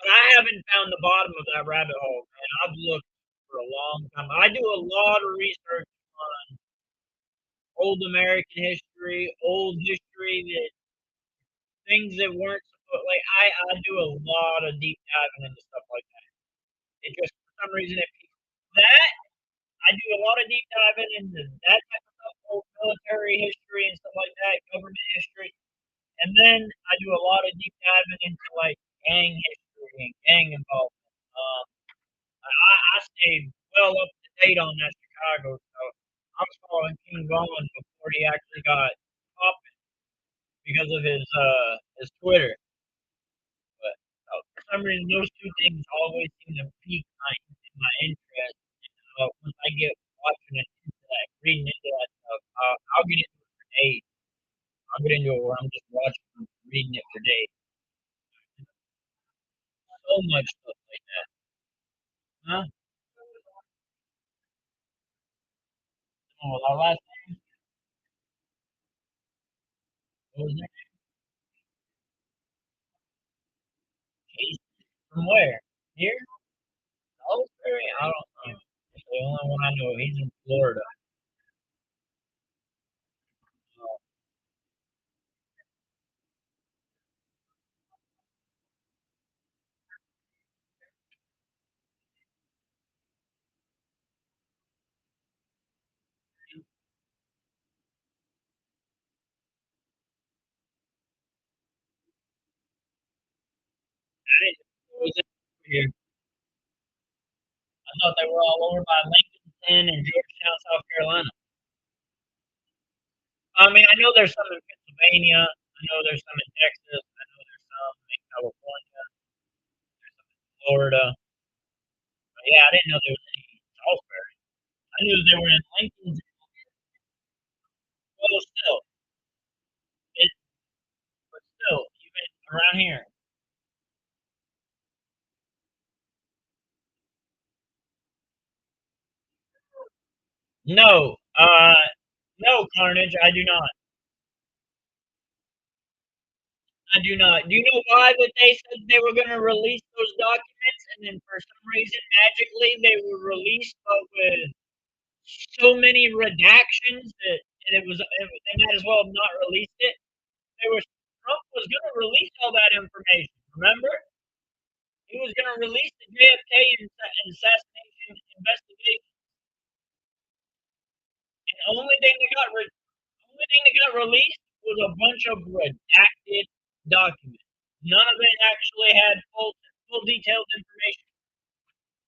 but I haven't found the bottom of that rabbit hole, man. I've looked for a long time. I do a lot of research on old American history, old history that things that weren't like I do a lot of deep diving into stuff like that. It just for some reason it that I do a lot of deep diving into that type of stuff, old military history and stuff like that, government history. And then I do a lot of deep diving into like gang history and gang involvement. I stayed well up to date on that Chicago stuff. I was following King Vaughn before he actually got popping because of his Twitter. But for some reason, those two things always seem to pique my interest. Once I get watching it into that, reading into that stuff, I'll get into it for days. I'll get into it where I'm just watching, reading it for days. So much stuff like that, huh? Oh, our last what was that? Case from where? Here? I don't know. It's the only one I know. He's in Florida. I didn't know it was over here. I thought they were all over by Lincoln and Georgetown, South Carolina. I mean, I know there's some in Pennsylvania. I know there's some in Texas. I know there's some in California, Florida. But yeah, I didn't know there was any in Salisbury. I knew they were in Lincoln. Well, still, it, but still, even around here. No, no, Carnage. I do not. I do not. Do you know why that they said they were going to release those documents, and then for some reason, magically, they were released, but with so many redactions that they might as well have not released it. They were Trump was going to release all that information. Remember, he was going to release the JFK assassination investigation, and the only thing that got released was a bunch of redacted documents. None of it actually had full detailed information.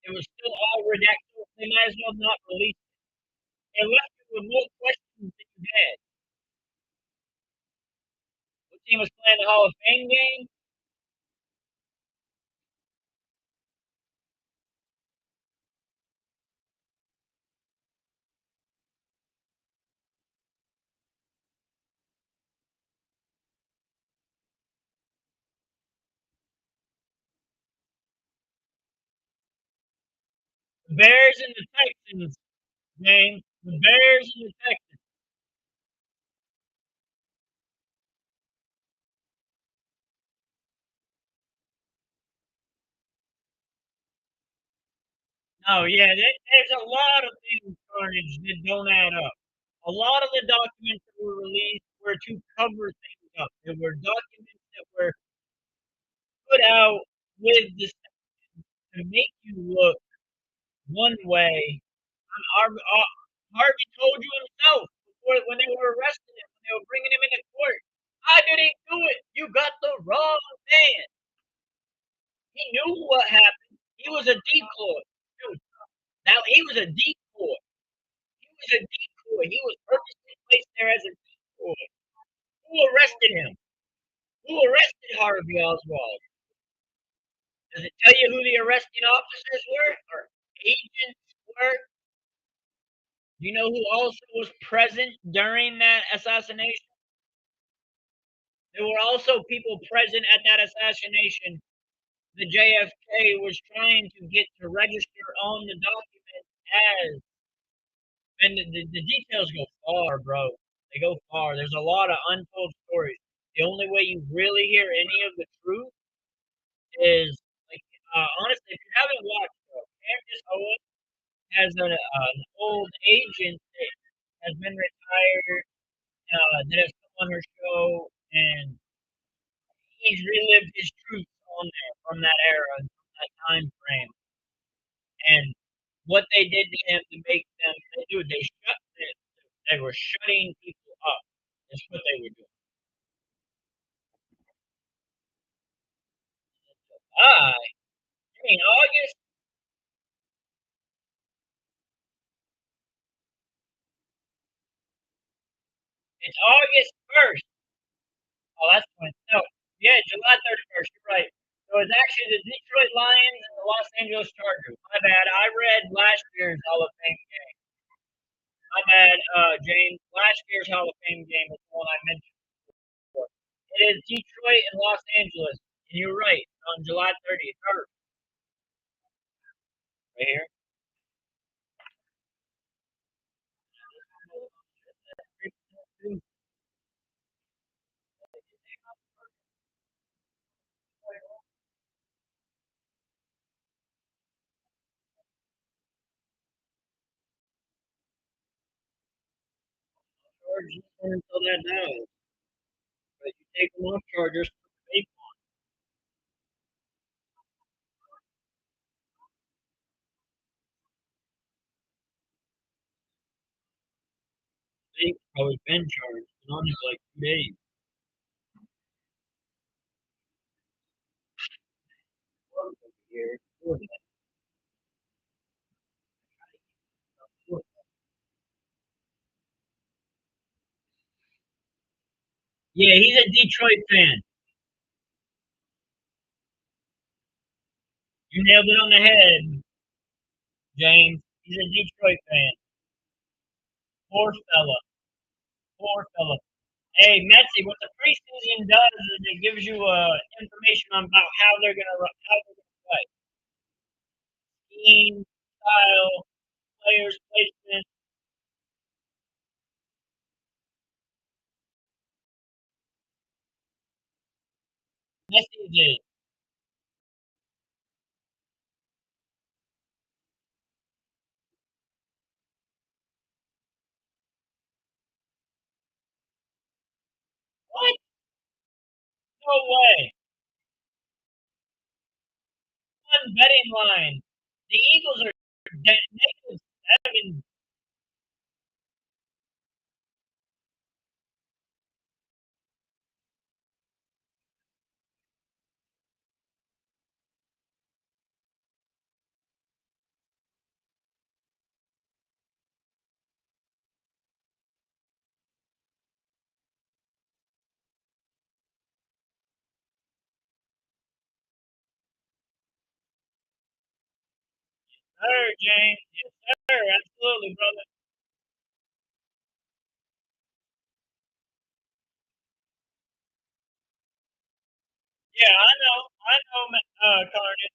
It was still all redacted. They might as well not release it. It left you with more questions than you had. What team was playing the Hall of Fame game? The Bears and the Texans game. The Bears and the Texans. Oh yeah, there's a lot of things, Carnage, that don't add up. A lot of the documents that were released were to cover things up. They were documents that were put out with the to make you look one way. Harvey told you himself before when they were arresting him, when they were bringing him into court. I didn't do it. You got the wrong man. He knew what happened. He was a decoy. Dude, now he was a decoy. He was a decoy. He was purposely placed there as a decoy. Who arrested him? Who arrested Harvey Oswald? Does it tell you who the arresting officers were or agents were? Do you know who also was present during that assassination? There were also people present at that assassination. The JFK was trying to get to register on the document as, and the details go far, bro. They go far. There's a lot of untold stories. The only way you really hear any of the truth is, like, honestly, if you haven't watched, Candace Owens has an old agent that has been retired, that has come on her show, and he's relived his truth on there from that era and from that time frame. And what they did to him to make them do it, they were shutting people up. That's what they were doing. I mean August. It's August 1st. Oh, that's when. No, yeah, July 31st. You're right. So it's actually the Detroit Lions and the Los Angeles Chargers. My bad. I read last year's Hall of Fame game. My bad, James. Last year's Hall of Fame game was the one I mentioned before. It is Detroit and Los Angeles. And you're right. On July 30th. Right here. charge them until that dies. But you take them off chargers, they've probably been charged. Been on it for like 2 days. Here. Yeah, he's a Detroit fan. You nailed it on the head, James. He's a Detroit fan. Poor fella. Poor fella. Hey, Metsy, what the preseason does is it gives you information about how they're gonna play. Scheme, style, players, placement. Messy did. What? No way. One betting line. The Eagles are -7. Sir, James. Yes, sir. Absolutely, brother. Yeah, I know. I know, Carnage.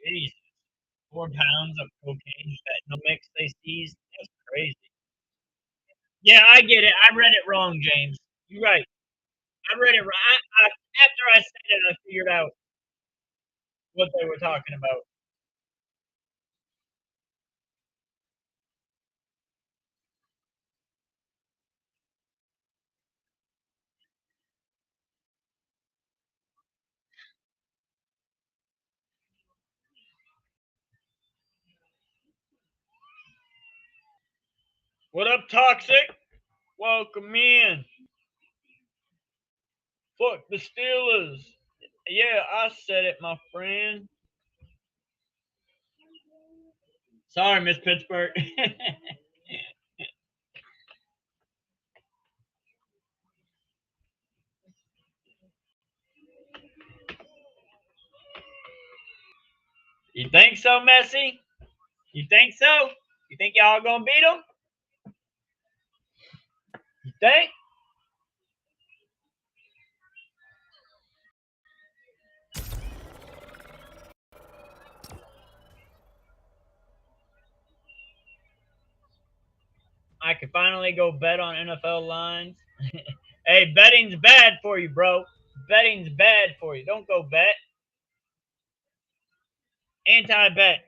Jesus. 4 pounds of cocaine fentanyl mix they seized. That's crazy. Yeah, I get it. I read it wrong, James. You're right. I read it wrong. After I said it, I figured out what they were talking about. What up, Toxic? Welcome in. Fuck the Steelers. Yeah, I said it, my friend. Sorry, Miss Pittsburgh. You think so, Messi? You think so? You think y'all gonna beat them? You think? I can finally go bet on NFL lines. Hey, betting's bad for you, bro. Betting's bad for you. Don't go bet. Anti-bet.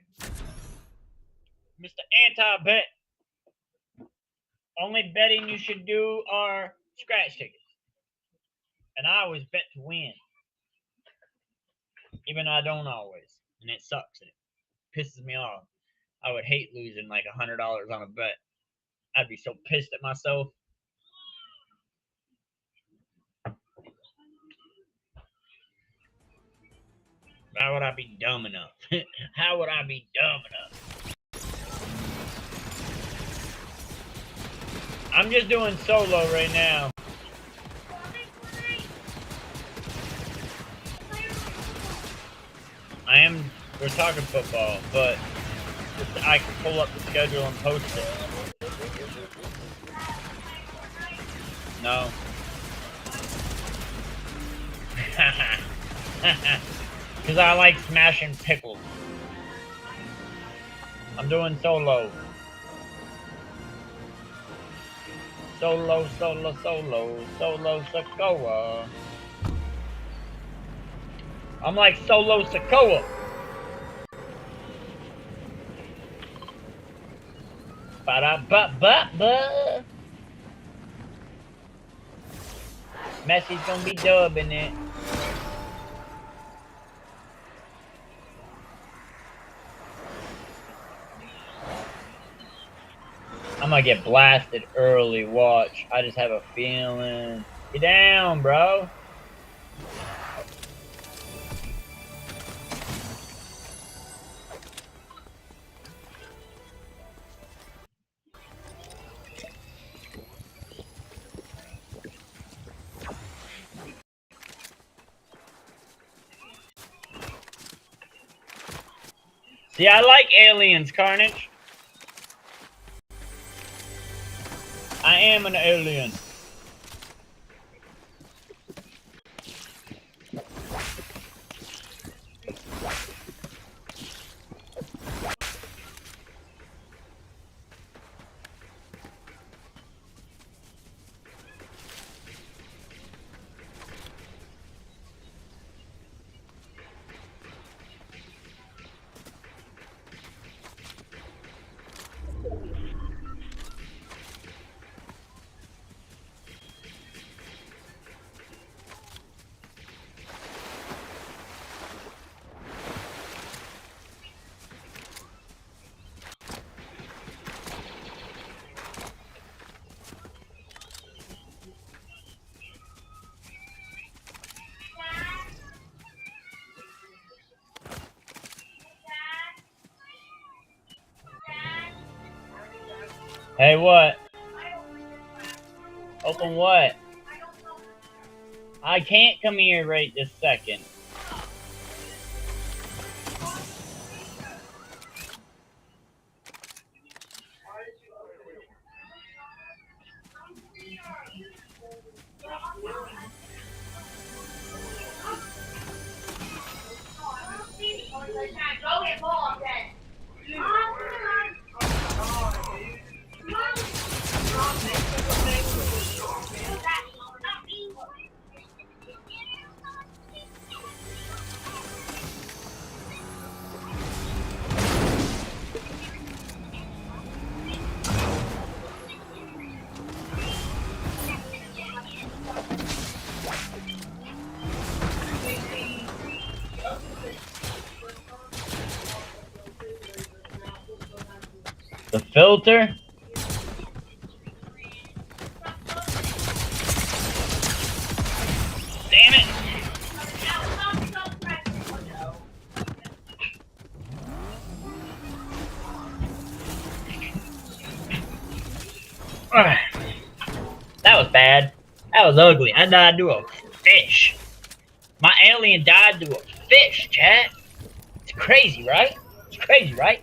Mr. Anti-bet. Only betting you should do are scratch tickets. And I always bet to win. Even though I don't always. And it sucks. And it pisses me off. I would hate losing like $100 on a bet. I'd be so pissed at myself. How would I be dumb enough? How would I be dumb enough? I'm just doing solo right now. We're talking football, but I can pull up the schedule and post it. No. Because I like smashing pickles. I'm doing solo. Solo Sokoa. I'm like Solo Sokoa. Ba-da-ba-ba-ba. Messi's gonna be dubbing it. I'm gonna get blasted early, watch. I just have a feeling. Get down, bro. See, I like aliens, Carnage. I am an alien. Hey, what? Open what? I can't come here right this second.
Go get ball then.
The filter? Damn it! That was bad. That was ugly. I died to a fish. My alien died to a fish, chat. It's crazy, right? It's crazy, right?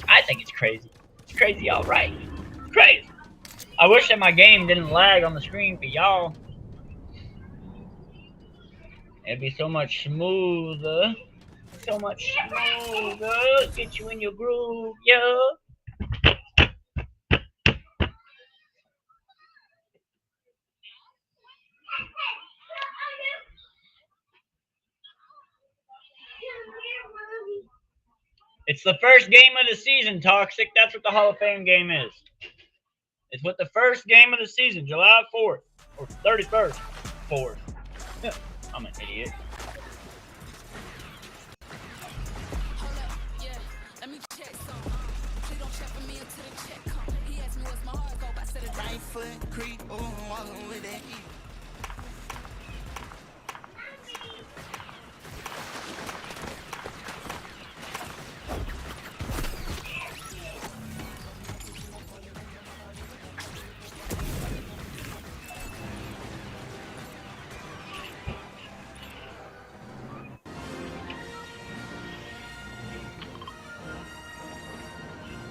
I think it's crazy. It's crazy, all right. It's crazy. I wish that my game didn't lag on the screen for y'all. It'd be so much smoother. So much smoother. Get you in your groove, yeah. It's the first game of the season, Toxic. That's what the Hall of Fame game is. It's what the first game of the season, July 4th. Or 31st. 4th. I'm an idiot.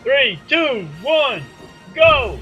Three, two, one, go!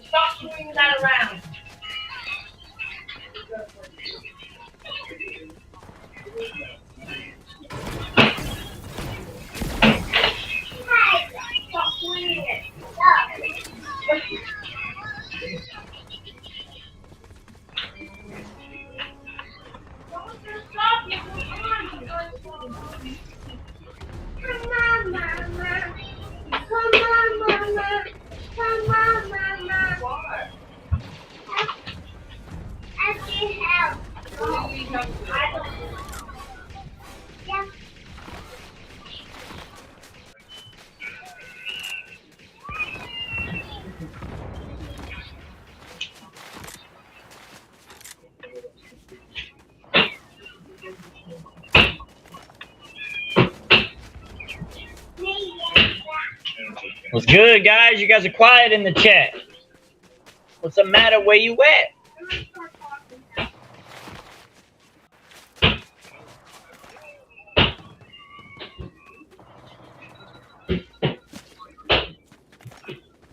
Stop swinging that around. Stop swinging it. Come on, Mama. Come on, Mama. Come on, Mama. What? I need help. I don't. Yeah.
What's good, guys? You guys are quiet in the chat. What's the matter? Where you at?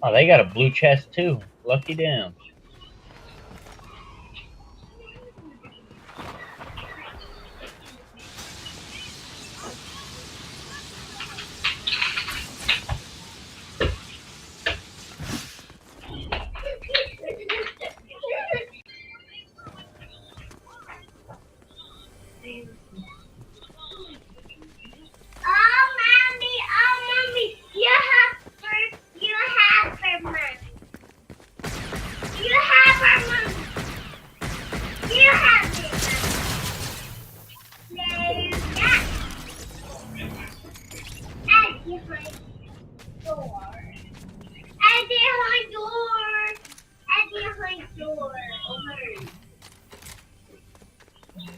Oh, they got a blue chest too. Lucky them.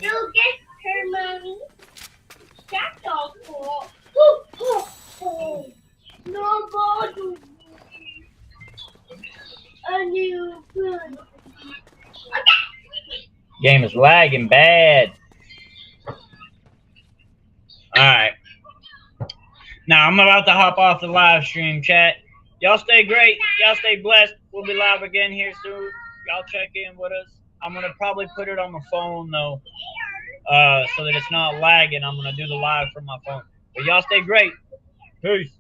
You'll get her, Mommy. That's all cool. No bottle. A new food.
Game is lagging bad. Alright. Now I'm about to hop off the live stream, chat. Y'all stay great. Y'all stay blessed. We'll be live again here soon. Y'all check in with us. I'm going to probably put it on the phone, though, so that it's not lagging. I'm going to do the live from my phone. But y'all stay great. Peace.